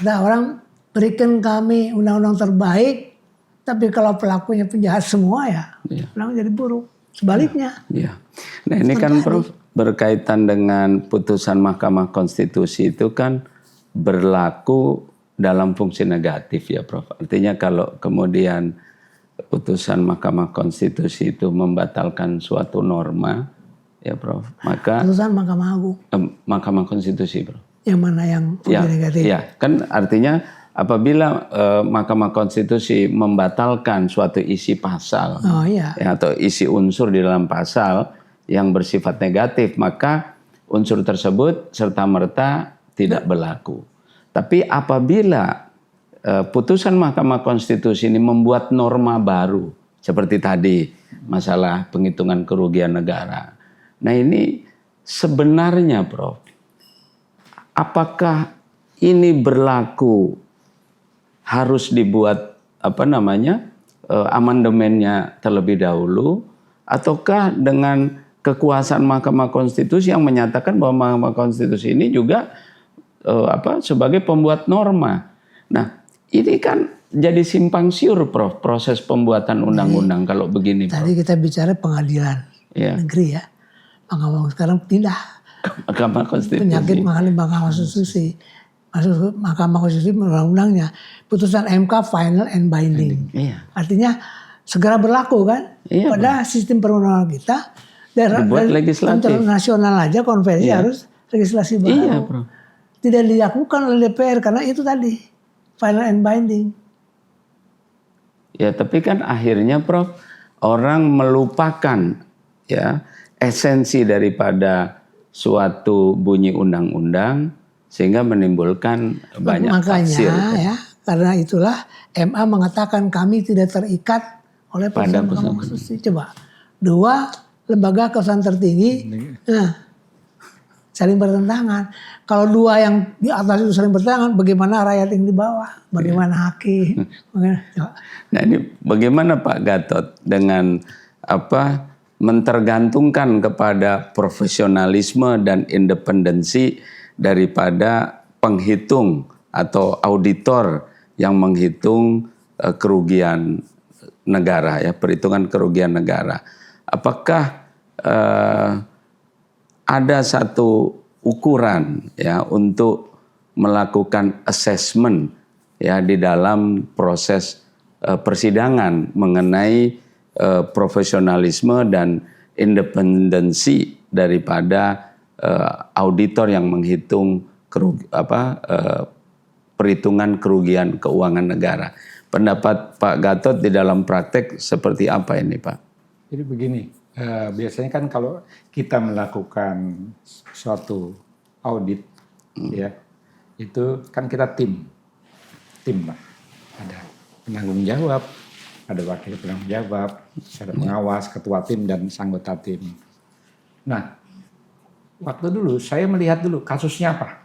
ada orang berikan kami undang-undang terbaik, tapi kalau pelakunya penjahat semua pulang jadi buruk. Sebaliknya. Nah ini kan Prof, berkaitan dengan putusan Mahkamah Konstitusi itu kan berlaku dalam fungsi negatif ya Prof. Artinya kalau kemudian putusan Mahkamah Konstitusi itu membatalkan suatu norma, ya Prof, maka Putusan Mahkamah Agung. Mahkamah Konstitusi, Prof. Yang mana yang Ya, negatif? ya, kan artinya apabila Mahkamah Konstitusi membatalkan suatu isi pasal, Oh iya. ya, atau isi unsur di dalam pasal yang bersifat negatif, maka unsur tersebut serta-merta tidak berlaku. Tapi apabila putusan Mahkamah Konstitusi ini membuat norma baru, seperti tadi masalah penghitungan kerugian negara. Nah ini sebenarnya, Prof, apakah ini berlaku harus dibuat amandemennya terlebih dahulu, ataukah dengan kekuasaan Mahkamah Konstitusi yang menyatakan bahwa Mahkamah Konstitusi ini juga sebagai pembuat norma. Nah, ini kan jadi simpang siur, Prof, proses pembuatan undang-undang kalau begini, Prof. Tadi kita bicara pengadilan negeri ya. Mahkamah sekarang pindah Mahkamah Konstitusi. penyakit Mahkamah Konstitusi. Masuk Mahkamah Konstitusi undang-undangnya. Putusan MK final and binding. Iya. Artinya segera berlaku kan? Iya, Pada sistem perundangan kita dibuat legislatif. Internasional aja konvensi harus legislasi baru. Iya, Prof. Tidak dilakukan oleh DPR karena itu tadi final and binding. Ya, tapi kan akhirnya, Prof, orang melupakan ya esensi daripada suatu bunyi undang-undang sehingga menimbulkan banyak tafsir. Makanya ya, karena itulah MA mengatakan kami tidak terikat oleh putusan Mahkamah Konstitusi. Coba dua lembaga kekuasaan tertinggi saling bertentangan. Kalau dua yang di atas itu saling bertentangan, bagaimana rakyat yang di bawah? Bagaimana hakim? Nah ini bagaimana Pak Gatot dengan mentergantungkan kepada profesionalisme dan independensi daripada penghitung atau auditor yang menghitung kerugian negara, ya, perhitungan kerugian negara. Apakah ada satu ukuran ya untuk melakukan assessment ya di dalam proses persidangan mengenai profesionalisme dan independensi daripada auditor yang menghitung perhitungan kerugian keuangan negara. Pendapat Pak Gatot di dalam praktek seperti apa ini, Pak? Jadi begini, biasanya kan kalau kita melakukan suatu audit, ya, itu kan kita tim lah, ada penanggung jawab, ada wakil penanggung jawab, ada pengawas, ketua tim dan anggota tim. Nah, waktu dulu saya melihat dulu kasusnya apa.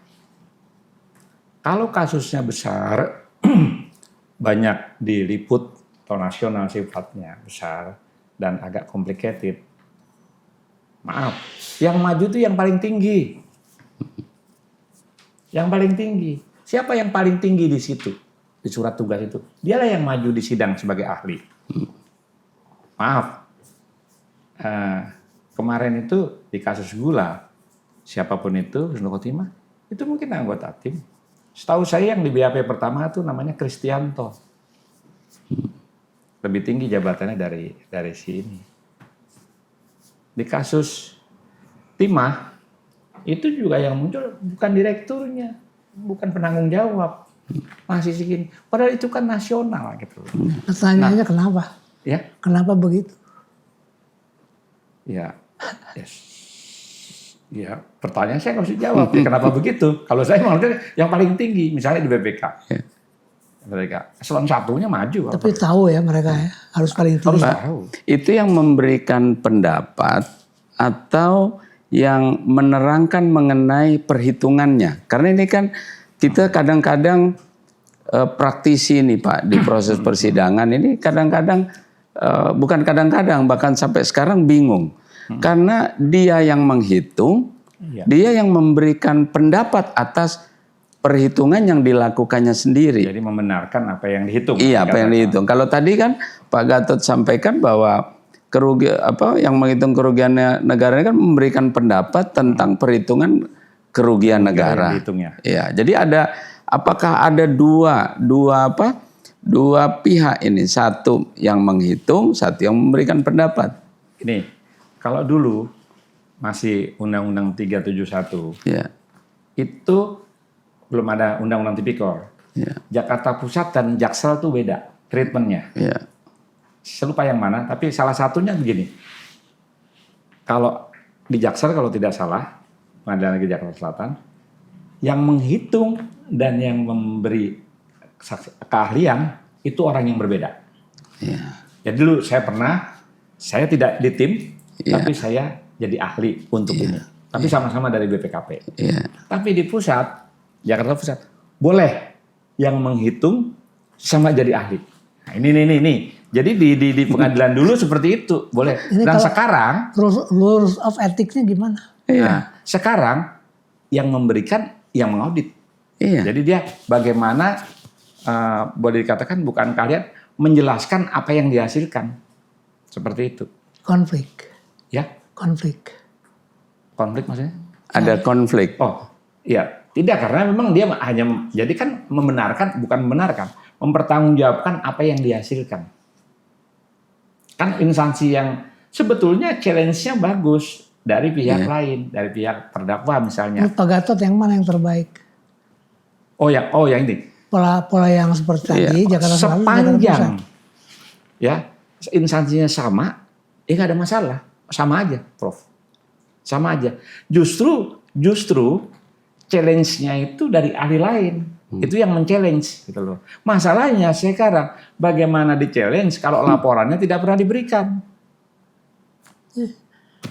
Kalau kasusnya besar, banyak diliput atau nasional sifatnya besar dan agak complicated. Maaf, yang maju itu yang paling tinggi. Yang paling tinggi. Siapa yang paling tinggi di situ? Di surat tugas itu. Dialah yang maju di sidang sebagai ahli. Maaf. Kemarin itu di kasus gula, siapapun itu, Husnul Khotimah, itu mungkin anggota tim. Setahu saya yang di BAP pertama itu namanya Kristianto. Lebih tinggi jabatannya dari sini. Di kasus Timah, itu juga yang muncul bukan direkturnya, bukan penanggung jawab. Masih segini. Padahal itu kan nasional gitu. Pertanyaannya kenapa? Ya. Kenapa begitu? Ya. Yes. Ya, pertanyaan saya nggak usah jawab. Ya, kenapa begitu? Kalau saya maksudnya yang paling tinggi, misalnya di BPK. Mereka eselon satunya maju. Tapi tahu ya mereka ya, harus paling tinggi. Harus tahu. Itu yang memberikan pendapat atau yang menerangkan mengenai perhitungannya. Karena ini kan kita kadang-kadang praktisi nih Pak di proses persidangan ini kadang-kadang bukan kadang-kadang bahkan sampai sekarang bingung. Karena dia yang menghitung, dia yang memberikan pendapat atas perhitungan yang dilakukannya sendiri. Jadi membenarkan apa yang dihitung. Iya, apa yang dihitung. Kalau tadi kan Pak Gatot sampaikan bahwa yang menghitung kerugian negara ini kan memberikan pendapat tentang perhitungan kerugian negara. Dihitungnya. Iya, jadi apakah ada dua dua pihak ini, satu yang menghitung, satu yang memberikan pendapat. Ini kalau dulu masih Undang-Undang 371 Ya, itu belum ada Undang-Undang Tipikor. ya, Jakarta Pusat dan Jaksel tuh beda treatmentnya. ya, Saya lupa yang mana, tapi salah satunya begini. Kalau di Jaksel kalau tidak salah, Pengadilan Negeri Jakarta Selatan, yang menghitung dan yang memberi keahlian itu orang yang berbeda. ya, Jadi dulu saya tidak di tim, Iya. tapi saya jadi ahli untuk ini. Tapi sama-sama dari BPKP. ya, Tapi di pusat, Jakarta Pusat, boleh yang menghitung sama jadi ahli. Nah, ini. Jadi di pengadilan dulu seperti itu, boleh. Ini Dan kalau- sekarang, Rules of ethics-nya gimana? nah, sekarang yang memberikan yang mengaudit. iya, Jadi dia bagaimana boleh dikatakan bukan kalian menjelaskan apa yang dihasilkan. Seperti itu. Konflik. Ya, Konflik. konflik maksudnya? ada konflik. Oh, iya. Tidak, karena memang dia hanya jadi kan membenarkan, bukan membenarkan, mempertanggungjawabkan apa yang dihasilkan. Kan instansi yang sebetulnya challenge-nya bagus dari pihak lain, dari pihak terdakwa misalnya. Menurut Pak Gatot yang mana yang terbaik? Oh yang ini. Pola yang seperti tadi, Jakarta Selatan, Jakarta Sepanjang Pusat. ya instansinya sama, ya nggak ada masalah, sama aja, Prof. Sama aja. Justru challenge-nya itu dari ahli lain. Itu yang men-challenge gitu loh. Masalahnya sekarang bagaimana di-challenge kalau laporannya tidak pernah diberikan.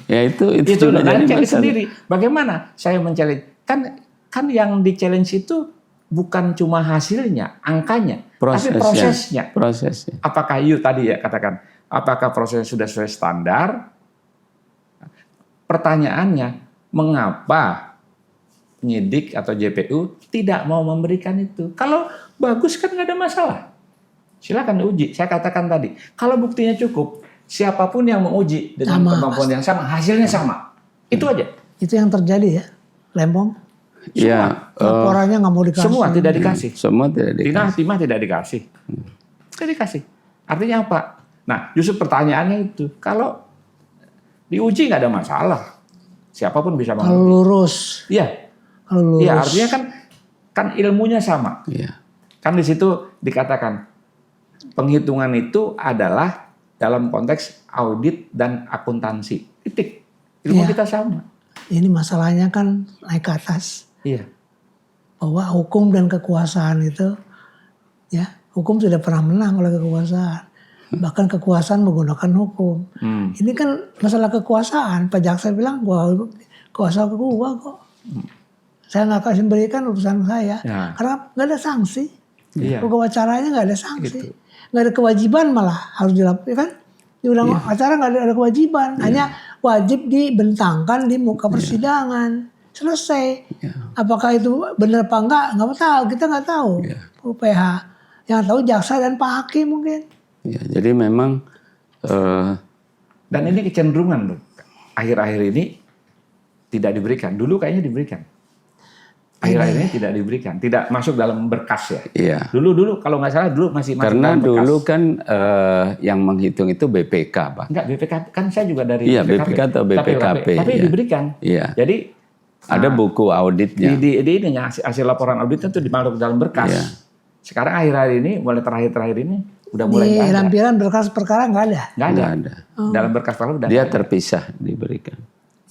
Ya itu Itu sudah dengan jadi challenge masalah. sendiri. Bagaimana saya men-challenge? Kan yang di-challenge itu bukan cuma hasilnya, angkanya, tapi prosesnya. Prosesnya. Apakah tadi ya katakan, apakah prosesnya sudah sesuai standar? Pertanyaannya, mengapa penyidik atau JPU tidak mau memberikan itu? Kalau bagus kan nggak ada masalah. Silakan diuji. Saya katakan tadi, kalau buktinya cukup, siapapun yang menguji dengan Sama, kemampuan yang sama, hasilnya sama. Itu aja. Itu yang terjadi ya, Lempong. Ya, Laporannya nggak mau dikasih. Semua tidak dikasih. semua tidak dikasih. Timah tidak dikasih. Tidak dikasih. Artinya apa? Nah, justru pertanyaannya itu, kalau diuji nggak ada masalah. Siapapun bisa Kalau menguji. lurus. Iya. Kalau lurus. Iya, artinya kan ilmunya sama. Iya. Kan di situ dikatakan penghitungan itu adalah dalam konteks audit dan akuntansi. Titik. Ilmu Iya. kita sama. Ini masalahnya kan naik ke atas. Iya. Bahwa hukum dan kekuasaan itu, ya, hukum tidak pernah menang oleh kekuasaan. Bahkan kekuasaan menggunakan hukum. Ini kan masalah kekuasaan. Pak Jaksa bilang, wah, kuasa gua kok. Saya nggak kasih berikan urusan saya. Ya. Karena nggak ada sanksi. Iya. Hukum acaranya nggak ada sanksi. Gitu. Nggak ada kewajiban malah harus dilakukan. Kan? Di undang acara nggak ada kewajiban. Hanya wajib dibentangkan di muka persidangan. Selesai. Apakah itu benar apa enggak? Nggak tahu. Kita nggak tahu. UPH. Yang tahu jaksa dan Pak Hakim mungkin. Ya, jadi memang Dan ini kecenderungan loh. Akhir-akhir ini tidak diberikan. Dulu kayaknya diberikan. Akhir-akhir ini tidak diberikan. Tidak masuk dalam berkas ya. iya. Dulu kalau nggak salah dulu masih masuk Karena dalam berkas. dulu kan yang menghitung itu BPK, Pak. Enggak, BPK kan saya juga dari Iya, BPK atau BPKP, Tapi iya. diberikan. Iya. Jadi Ada buku auditnya. di ininya hasil laporan auditnya itu dimasuk dalam berkas. Iya. Sekarang akhir-akhir ini, mulai terakhir ini udah mulai Di nggak ada. lampiran berkas perkara nggak ada. Nggak ada. Nggak ada. Dalam berkas perkara udah Dia nggak ada. terpisah diberikan.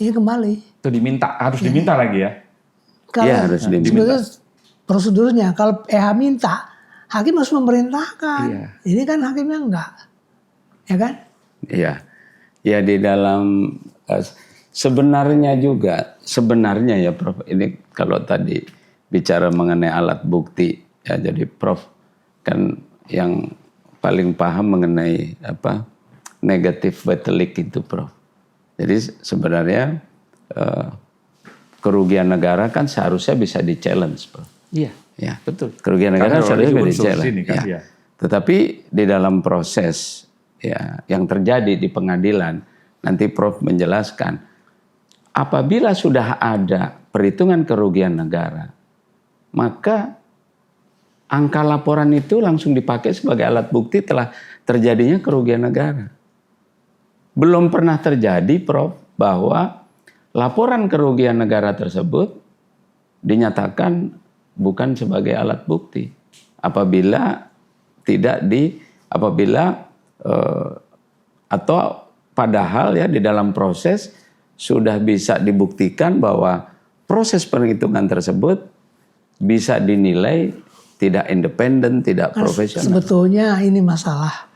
Ini kembali. Itu harus diminta lagi ya. Kalau Iya, harus diminta. sebetulnya prosedurnya kalau PH minta, hakim harus memerintahkan. Iya. Ini kan hakimnya enggak. Ya kan? Iya. Ya di dalam sebenarnya ya Prof, ini kalau tadi bicara mengenai alat bukti ya, jadi Prof kan yang paling paham mengenai negative vitalik itu Prof. Jadi sebenarnya kerugian negara kan seharusnya bisa di-challenge Prof. Iya. Ya. Betul. Kerugian negara Karena seharusnya unsur bisa di-challenge. sini kan, Ya. ya. Tetapi di dalam proses ya yang terjadi di pengadilan nanti Prof menjelaskan apabila sudah ada perhitungan kerugian negara maka angka laporan itu langsung dipakai sebagai alat bukti telah terjadinya kerugian negara. Belum pernah terjadi, Prof, bahwa laporan kerugian negara tersebut dinyatakan bukan sebagai alat bukti apabila atau padahal ya di dalam proses sudah bisa dibuktikan bahwa proses perhitungan tersebut bisa dinilai tidak independen, tidak profesional. Sebetulnya ini masalah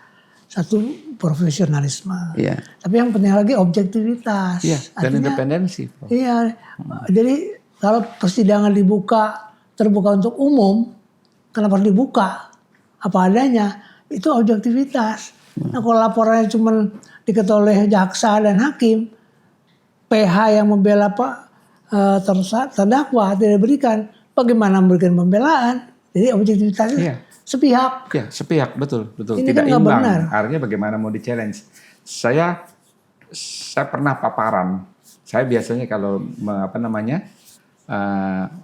satu profesionalisme. Iya. Tapi yang penting lagi objektivitas. Iya, dan independensi. Iya. Jadi kalau persidangan terbuka untuk umum, kenapa harus dibuka? Apa adanya, itu objektivitas. Nah kalau laporannya cuma diketuai oleh jaksa dan hakim, PH yang membela terdakwa tidak diberikan, bagaimana memberikan pembelaan? Jadi objektivitasnya sepihak. Ya, sepihak, betul. Ini Tidak kan imbang. benar. Artinya bagaimana mau di-challenge. Saya pernah paparan. Saya biasanya kalau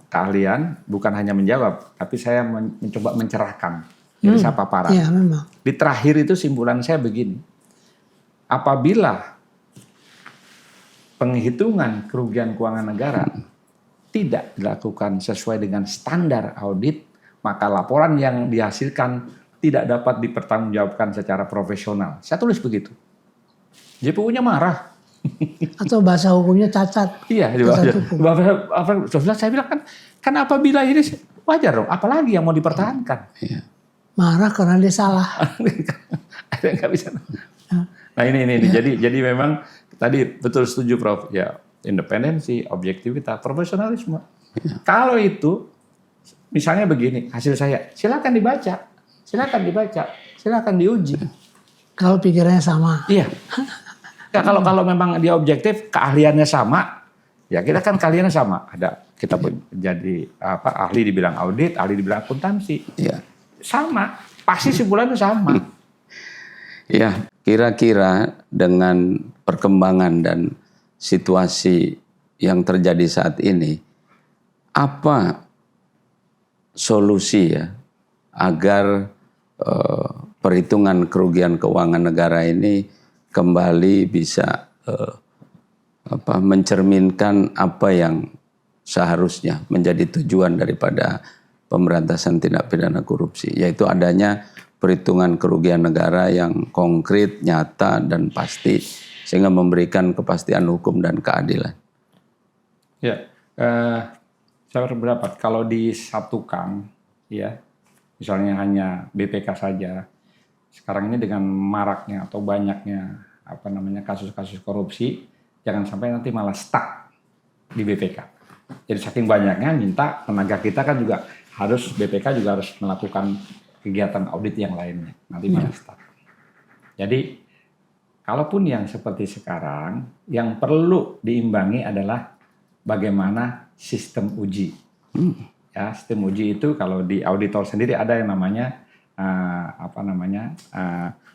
keahlian bukan hanya menjawab, tapi saya mencoba mencerahkan. Jadi saya paparan. Iya, memang. Di terakhir itu simpulan saya begini. Apabila penghitungan kerugian keuangan negara tidak dilakukan sesuai dengan standar audit, maka laporan yang dihasilkan tidak dapat dipertanggungjawabkan secara profesional. Saya tulis begitu. JPU-nya marah. Atau bahasa hukumnya cacat. Iya, saya bilang kan apabila ini wajar dong, apalagi yang mau dipertahankan. Iya. Marah karena dia salah. Ada yang nggak bisa. Nah ini. Jadi memang tadi betul setuju, Prof. Ya, independensi, objektivitas, profesionalisme. Kalau itu misalnya begini, hasil saya, silakan dibaca, silakan diuji. Kalau pikirannya sama. Iya. Ya, kalau memang dia objektif, keahliannya sama, ya kita kan keahliannya sama. Kita jadi ahli dibilang audit, ahli dibilang akuntansi. Iya. Sama, pasti simpulannya sama. Ya, kira-kira dengan perkembangan dan situasi yang terjadi saat ini, apa solusi ya agar perhitungan kerugian keuangan negara ini kembali bisa mencerminkan apa yang seharusnya menjadi tujuan daripada pemberantasan tindak pidana korupsi, yaitu adanya perhitungan kerugian negara yang konkret, nyata dan pasti sehingga memberikan kepastian hukum dan keadilan. Ya, saya berpendapat kalau disatukan, ya, misalnya hanya BPK saja, sekarang ini dengan maraknya atau banyaknya kasus-kasus korupsi, jangan sampai nanti malah stuck di BPK. Jadi saking banyaknya minta tenaga kita kan juga BPK juga harus melakukan kegiatan audit yang lainnya, nanti malah stuck. Jadi kalaupun yang seperti sekarang, yang perlu diimbangi adalah bagaimana sistem uji. Ya, sistem uji itu kalau di auditor sendiri ada yang namanya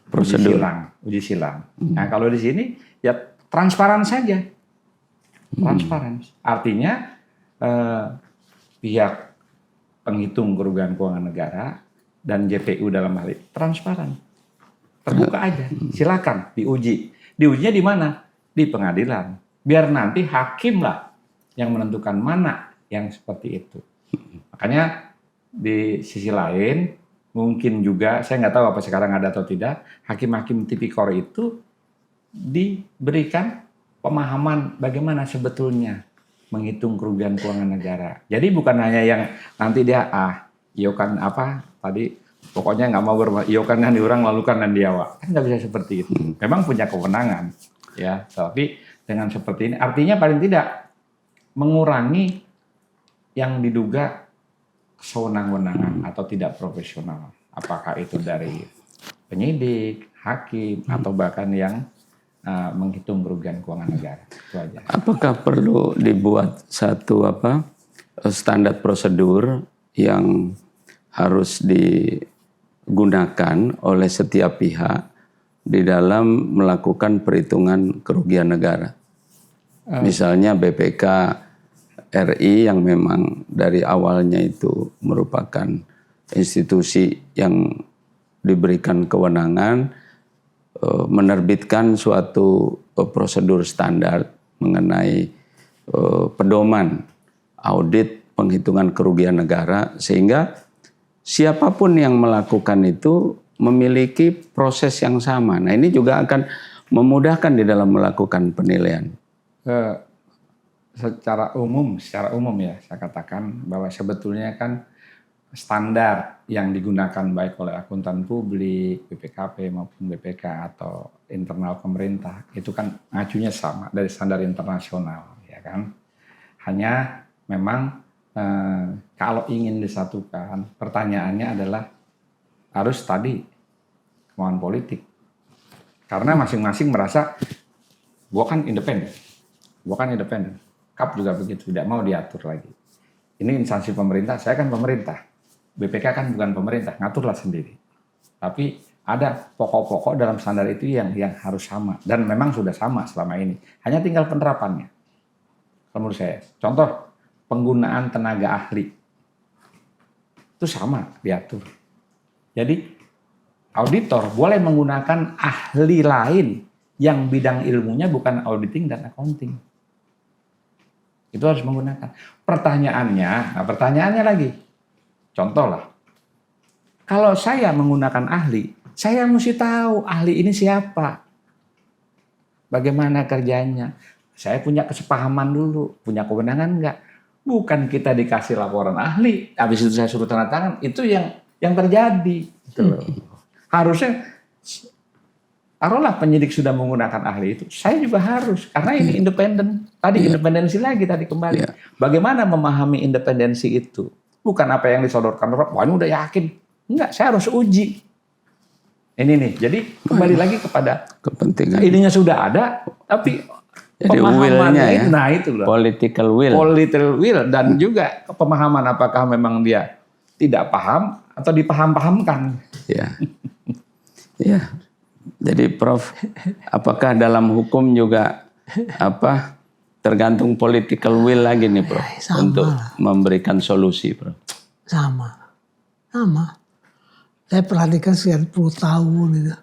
prosedur uji silang. Nah, kalau di sini ya transparan saja. Transparan. Artinya pihak penghitung kerugian keuangan negara dan JPU dalam hal ini transparan. Terbuka aja. Silakan diuji. Diujinya di mana? Di pengadilan. Biar nanti hakim lah yang menentukan mana yang seperti itu. Makanya di sisi lain mungkin juga, saya nggak tahu apa sekarang ada atau tidak, hakim-hakim tipikor itu diberikan pemahaman bagaimana sebetulnya menghitung kerugian keuangan negara. Jadi bukan hanya yang nanti dia iokan pokoknya nggak mau iokan yang diurang lalukan dan diawa. Kan nggak bisa seperti itu. Memang punya kewenangan, ya. Tapi dengan seperti ini, artinya paling tidak mengurangi yang diduga sewenang-wenangan atau tidak profesional. Apakah itu dari penyidik, hakim, atau bahkan yang menghitung kerugian keuangan negara. Itu aja. Apakah perlu dibuat satu standar prosedur yang harus digunakan oleh setiap pihak di dalam melakukan perhitungan kerugian negara? Misalnya BPK RI yang memang dari awalnya itu merupakan institusi yang diberikan kewenangan menerbitkan suatu prosedur standar mengenai pedoman audit penghitungan kerugian negara, sehingga siapapun yang melakukan itu memiliki proses yang sama. Nah, ini juga akan memudahkan di dalam melakukan penilaian. Secara umum ya saya katakan bahwa sebetulnya kan standar yang digunakan baik oleh akuntan publik, BPKP maupun BPK atau internal pemerintah itu kan ngacunya sama dari standar internasional, ya kan. Hanya memang kalau ingin disatukan, pertanyaannya adalah harus tadi kemauan politik. Karena masing-masing merasa gua kan independen. KAP juga begitu, tidak mau diatur lagi. Ini instansi pemerintah, saya kan pemerintah. BPK kan bukan pemerintah, ngaturlah sendiri. Tapi ada pokok-pokok dalam standar itu yang harus sama. Dan memang sudah sama selama ini. Hanya tinggal penerapannya. Menurut saya. Contoh, penggunaan tenaga ahli. Itu sama diatur. Jadi, auditor boleh menggunakan ahli lain yang bidang ilmunya bukan auditing dan accounting. Itu harus menggunakan. Pertanyaannya lagi. Contoh lah, kalau saya menggunakan ahli, saya mesti tahu ahli ini siapa, bagaimana kerjanya. Saya punya kesepahaman dulu, punya kewenangan enggak. Bukan kita dikasih laporan ahli, habis itu saya suruh tanda tangan, itu yang terjadi. Gitu loh. Harusnya, taruhlah penyidik sudah menggunakan ahli itu, saya juga harus, karena ini independen. Tadi independensi lagi kembali. Bagaimana memahami independensi itu? Bukan apa yang disodorkan orang, wah ini udah yakin. Enggak, saya harus uji. Ini nih, jadi kembali lagi kepada kepentingan. Ininya sudah ada, tapi jadi pemahamannya will-nya ya, nah itu loh. Political will. Dan juga pemahaman apakah memang dia tidak paham atau dipaham-pahamkan. Ya. Ya. Jadi Prof, apakah dalam hukum juga tergantung political will lagi nih Prof, untuk memberikan solusi Prof? Sama. Saya perhatikan sekian puluh tahun itu.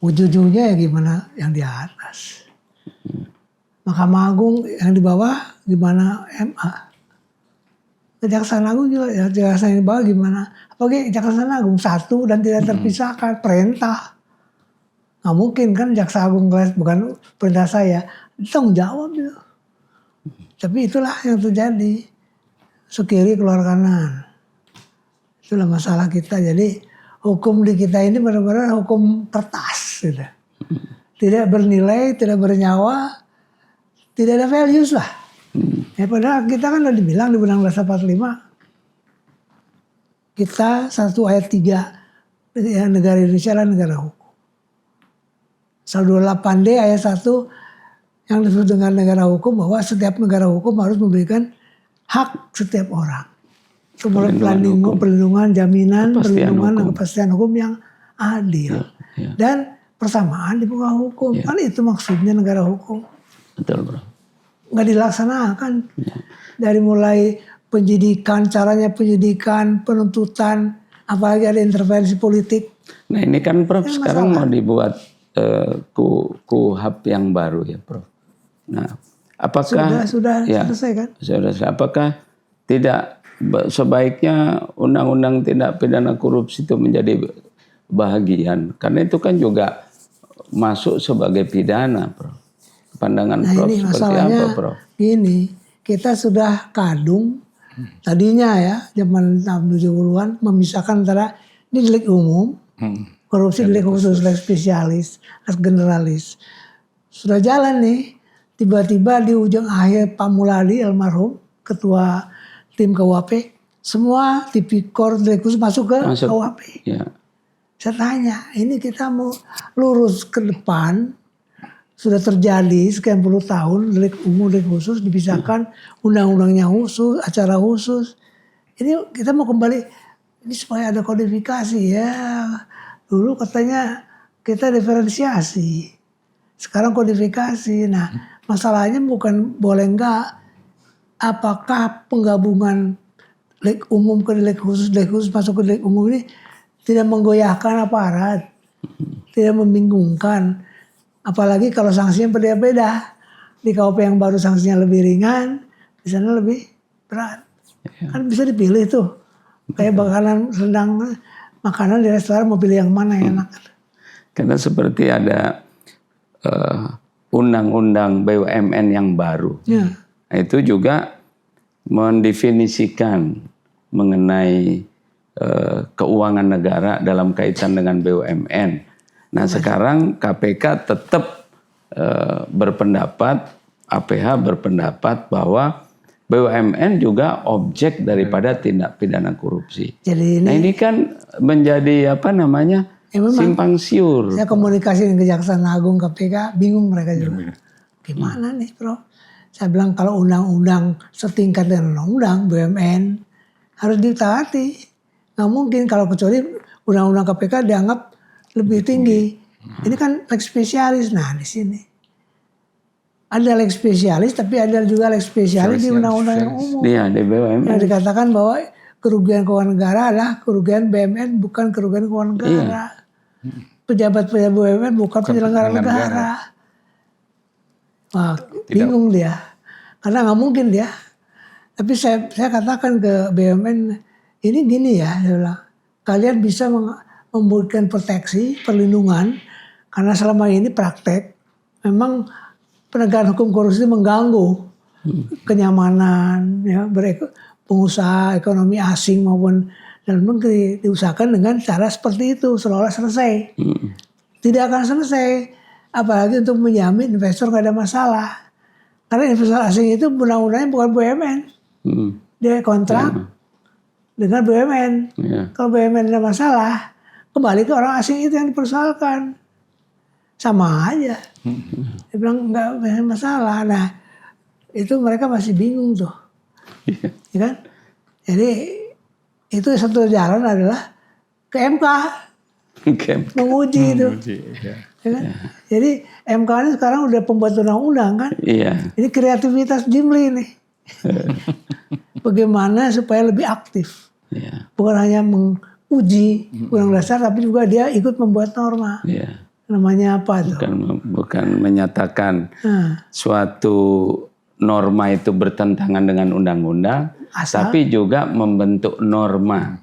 Ujung-ujungnya ya gimana yang di atas. Mahkamah Agung yang di bawah gimana MA. Kejaksaan Agung juga ya, kejaksaan yang di bawah gimana. Apalagi Kejaksaan Agung satu dan tidak terpisahkan, perintah. Nggak mungkin kan Jaksa Agung bukan perintah saya, tanggung jawab itu. Tapi itulah yang terjadi. Sekiri keluar kanan. Itulah masalah kita. Jadi hukum di kita ini benar-benar hukum kertas. Gitu. Tidak bernilai, tidak bernyawa, tidak ada values lah. Ya padahal kita kan udah dibilang di Undang-Undang Dasar 45. Kita 1 ayat 3. Ya, negara Indonesia adalah negara hukum. Pasal 28D ayat 1 yang disebut dengan negara hukum, bahwa setiap negara hukum harus memberikan hak setiap orang. Itu mulai perlindungan, jaminan, perlindungan dan kepastian hukum yang adil. Ya. Dan persamaan di muka hukum. Kan itu maksudnya negara hukum. Betul Bro. Nggak dilaksanakan. Dari mulai penyidikan, caranya penyidikan, penuntutan, apalagi ada intervensi politik. Nah ini kan Prof sekarang mau dibuat KUHP yang baru ya Prof. Nah, apakah sudah selesai kan? Sudah. Apakah tidak sebaiknya undang-undang tindak pidana korupsi itu menjadi bahagian? Karena itu kan juga masuk sebagai pidana, Prof. Pandangan Prof ini seperti apa, Prof? Gini, kita sudah kadung tadinya ya zaman 70-an memisahkan antara ini delik umum, korupsi delik khusus, delik spesialis, delik generalis. Sudah jalan nih. Tiba-tiba di ujung akhir Pak Muladi almarhum, ketua tim KUHP, semua tipikor delik khusus masuk ke KUHP. Ya. Saya tanya, ini kita mau lurus ke depan, sudah terjadi sekian puluh tahun, delik umum, delik khusus, dipisahkan, undang-undangnya khusus, acara khusus. Ini kita mau kembali, ini supaya ada kodifikasi ya. Dulu katanya kita diferensiasi, sekarang kodifikasi. Nah, masalahnya bukan boleh enggak, apakah penggabungan delik umum ke delik khusus masuk ke delik umum ini tidak menggoyahkan aparat, tidak membingungkan. Apalagi kalau sanksinya beda-beda. Di KUHP yang baru sanksinya lebih ringan, di sana lebih berat. Kan bisa dipilih tuh. Kayak bakalan sedang makanan di restoran mau pilih yang mana yang enak. Karena seperti ada undang-undang BUMN yang baru. Ya. Nah, itu juga mendefinisikan mengenai keuangan negara dalam kaitan dengan BUMN. Nah, sekarang KPK tetap berpendapat, APH berpendapat bahwa BUMN juga objek daripada tindak pidana korupsi. Jadi Nah, ini kan menjadi simpang siur. saya komunikasi dengan Kejaksaan Agung, KPK, bingung mereka juga. Gimana nih, Bro? Saya bilang kalau undang-undang setingkat dengan undang-undang BUMN harus ditaati. Nggak mungkin kalau kecuali undang-undang KPK dianggap lebih tinggi. Ini kan lex spesialis. Nah, di sini ada lex spesialis, tapi ada juga lex spesialis di undang-undang yang umum. Iya, di BUMN. Yang dikatakan bahwa kerugian keuangan negara adalah kerugian BUMN, bukan kerugian keuangan negara. Pejabat-pejabat BUMN bukan penyelenggara negara. Wah, bingung dia. Karena nggak mungkin dia. Tapi saya katakan ke BUMN, ini gini ya, saya bilang, kalian bisa memberikan proteksi, perlindungan, karena selama ini praktek, memang penegakan hukum korupsi mengganggu kenyamanan, ya, pengusaha ekonomi asing maupun dalam negeri. Diusahakan dengan cara seperti itu, seolah-olah selesai. Tidak akan selesai, apalagi untuk menjamin investor nggak ada masalah. Karena investor asing itu undang-undangnya bukan BUMN, dia kontrak dengan BUMN. Kalau BUMN ada masalah, kembali ke orang asing itu yang dipersoalkan. Sama aja. Dia bilang nggak ada masalah. Nah, itu mereka masih bingung tuh. Ya kan? Jadi itu satu jalan adalah ke MK. Menguji itu. Ya kan? Jadi MK ini sekarang udah pembuat undang-undang kan? Iya. Ini kreativitas Jimli nih. Bagaimana supaya lebih aktif. Bukan hanya menguji undang dasar, tapi juga dia ikut membuat norma. Namanya apa tuh? Bukan menyatakan suatu norma itu bertentangan dengan undang-undang, tapi juga membentuk norma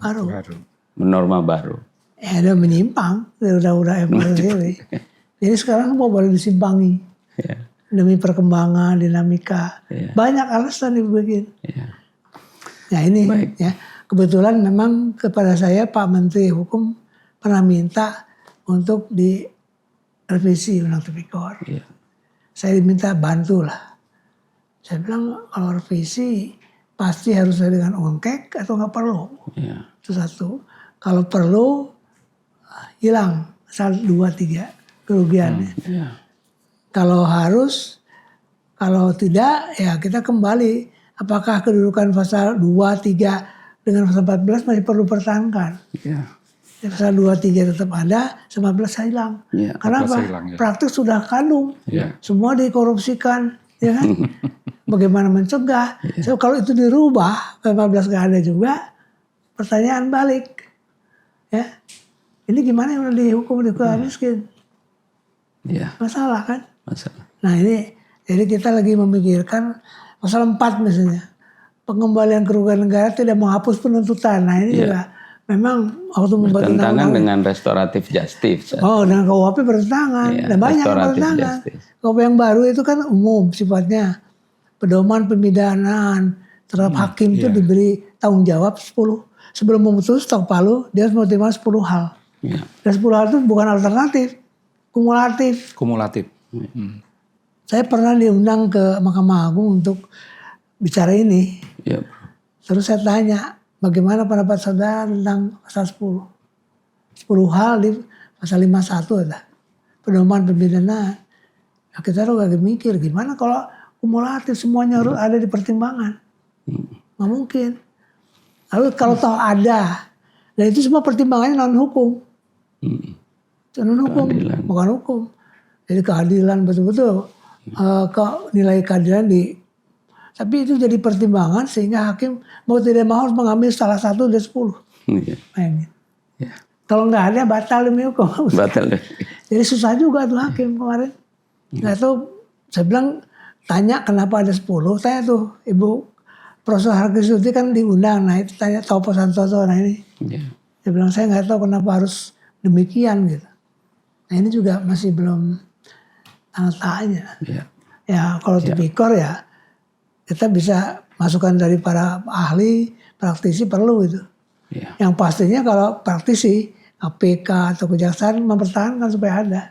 baru. Ada menyimpang dari undang-undang MK sendiri. Jadi sekarang mau boleh disimpangi demi perkembangan dinamika. Banyak alasan dibikin. Nah ini ya kebetulan memang kepada saya Pak Menteri Hukum pernah minta untuk direvisi Undang Tipikor. Saya diminta bantu lah. Saya bilang kalau revisi pasti harus dengan ongkek atau nggak perlu. Itu satu. Kalau perlu hilang asal 2-3 kerugiannya. Kalau harus, kalau tidak ya kita kembali. Apakah kedudukan pasal 2-3 dengan pasal 14 masih perlu pertahankan? Pasal 2-3 tetap ada, 14 hilang. Karena apa? Praktik sudah kandung. Semua dikorupsikan. Ya kan? Bagaimana mencegah? So, kalau itu dirubah, 14 gak ada juga, pertanyaan balik. Ya, ini gimana yang dihukum miskin? Masalah kan? Nah ini, jadi kita lagi memikirkan pasal 4 misalnya. Pengembalian kerugian negara tidak menghapus penuntutan. Nah ini juga memang waktu membuat bertentangan dengan restoratif justice. Oh, dengan KUHP bertentangan. Dan banyak yang bertentangan. KUHP yang baru itu kan umum sifatnya. Pedoman pemidanaan terhadap hakim itu diberi tanggung jawab 10. Sebelum memutus tok palu, dia harus mempertimbangkan 10 hal. Dan 10 hal itu bukan alternatif. Kumulatif. Saya pernah diundang ke Mahkamah Agung untuk bicara ini. Terus saya tanya, bagaimana pendapat saudara tentang pasal 10? 10 hal di pasal 51 ada. Pedoman pemidanaan. Nah, kita tuh lagi mikir, gimana kalau kumulatif semuanya harus ada di pertimbangan? Nggak mungkin. Lalu kalau toh ada, dan itu semua pertimbangannya non hukum. Non hukum, bukan hukum. Jadi keadilan betul-betul, nilai keadilan Tapi itu jadi pertimbangan sehingga hakim mau tidak mau harus mengambil salah satu dari 10. Iya. Bayangin. Ya. Kalau nggak ada batal demi hukum. Batal. Jadi susah juga tuh hakim kemarin. Nggak tahu, saya bilang tanya kenapa ada 10. Tanya tuh Ibu Profesor Harkisuti kan diundang. Nah itu tanya Topo Santoso. Nah ini. Ya. Dia bilang saya nggak tahu kenapa harus demikian gitu. Nah ini juga masih belum tanya. Ya. Ya kalau tipikor ya kita bisa masukan dari para ahli, praktisi perlu itu. Ya. Yang pastinya kalau praktisi, KPK atau Kejaksaan mempertahankan supaya ada.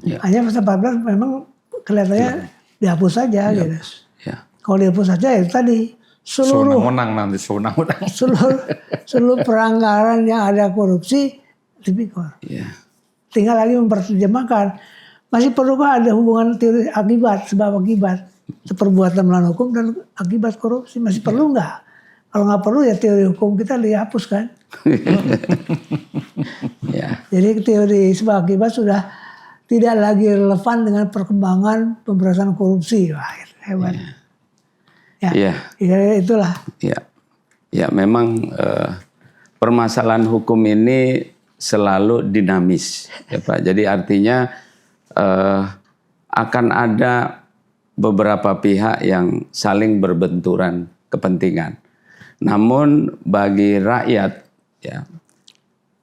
Ya. Hanya pasal 14 memang kelihatannya dihapus saja gitu. Ya. Kalau dihapus saja itu tadi seluruh pelanggaran yang ada korupsi tipikor. Ya. Tinggal lagi mempertimbangkan masih perlukah ada hubungan teori akibat, sebab akibat perbuatan melawan hukum dan akibat korupsi, masih perlu nggak? Kalau nggak perlu ya teori hukum kita dihapus kan. Ya. Jadi teori sebab akibat sudah tidak lagi relevan dengan perkembangan pemberantasan korupsi. Wah, hebat. Ya, itulah. Ya, ya memang permasalahan hukum ini selalu dinamis, ya Pak. Jadi artinya akan ada beberapa pihak yang saling berbenturan kepentingan. Namun bagi rakyat, ya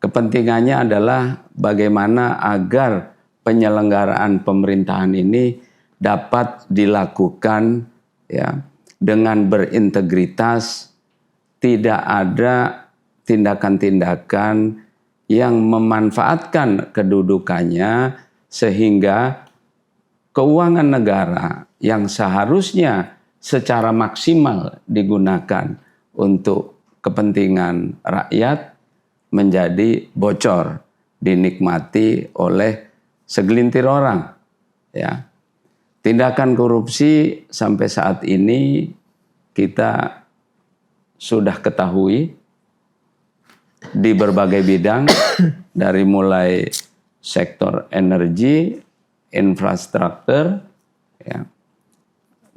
kepentingannya adalah bagaimana agar penyelenggaraan pemerintahan ini dapat dilakukan ya dengan berintegritas, tidak ada tindakan-tindakan yang memanfaatkan kedudukannya sehingga keuangan negara yang seharusnya secara maksimal digunakan untuk kepentingan rakyat menjadi bocor, dinikmati oleh segelintir orang. Ya. Tindakan korupsi sampai saat ini kita sudah ketahui di berbagai bidang, dari mulai sektor energi, infrastruktur, ya,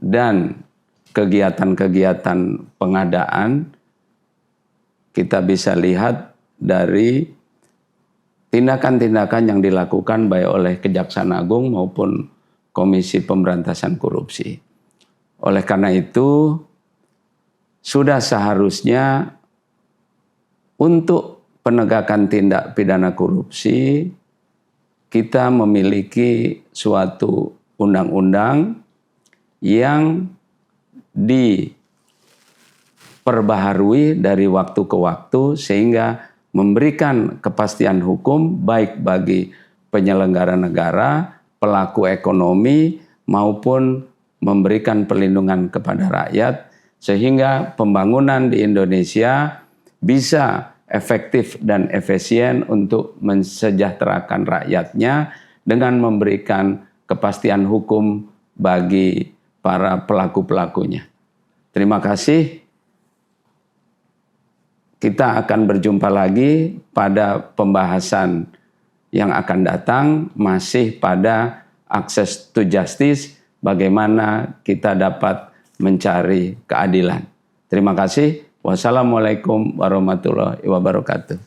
dan kegiatan-kegiatan pengadaan. Kita bisa lihat dari tindakan-tindakan yang dilakukan baik oleh Kejaksaan Agung maupun Komisi Pemberantasan Korupsi. Oleh karena itu, sudah seharusnya untuk penegakan tindak pidana korupsi, kita memiliki suatu undang-undang yang diperbaharui dari waktu ke waktu sehingga memberikan kepastian hukum baik bagi penyelenggara negara, pelaku ekonomi, maupun memberikan perlindungan kepada rakyat sehingga pembangunan di Indonesia bisa efektif dan efisien untuk mensejahterakan rakyatnya dengan memberikan kepastian hukum bagi para pelaku-pelakunya. Terima kasih. Kita akan berjumpa lagi pada pembahasan yang akan datang, masih pada access to justice, bagaimana kita dapat mencari keadilan. Terima kasih. Wassalamualaikum warahmatullahi wabarakatuh.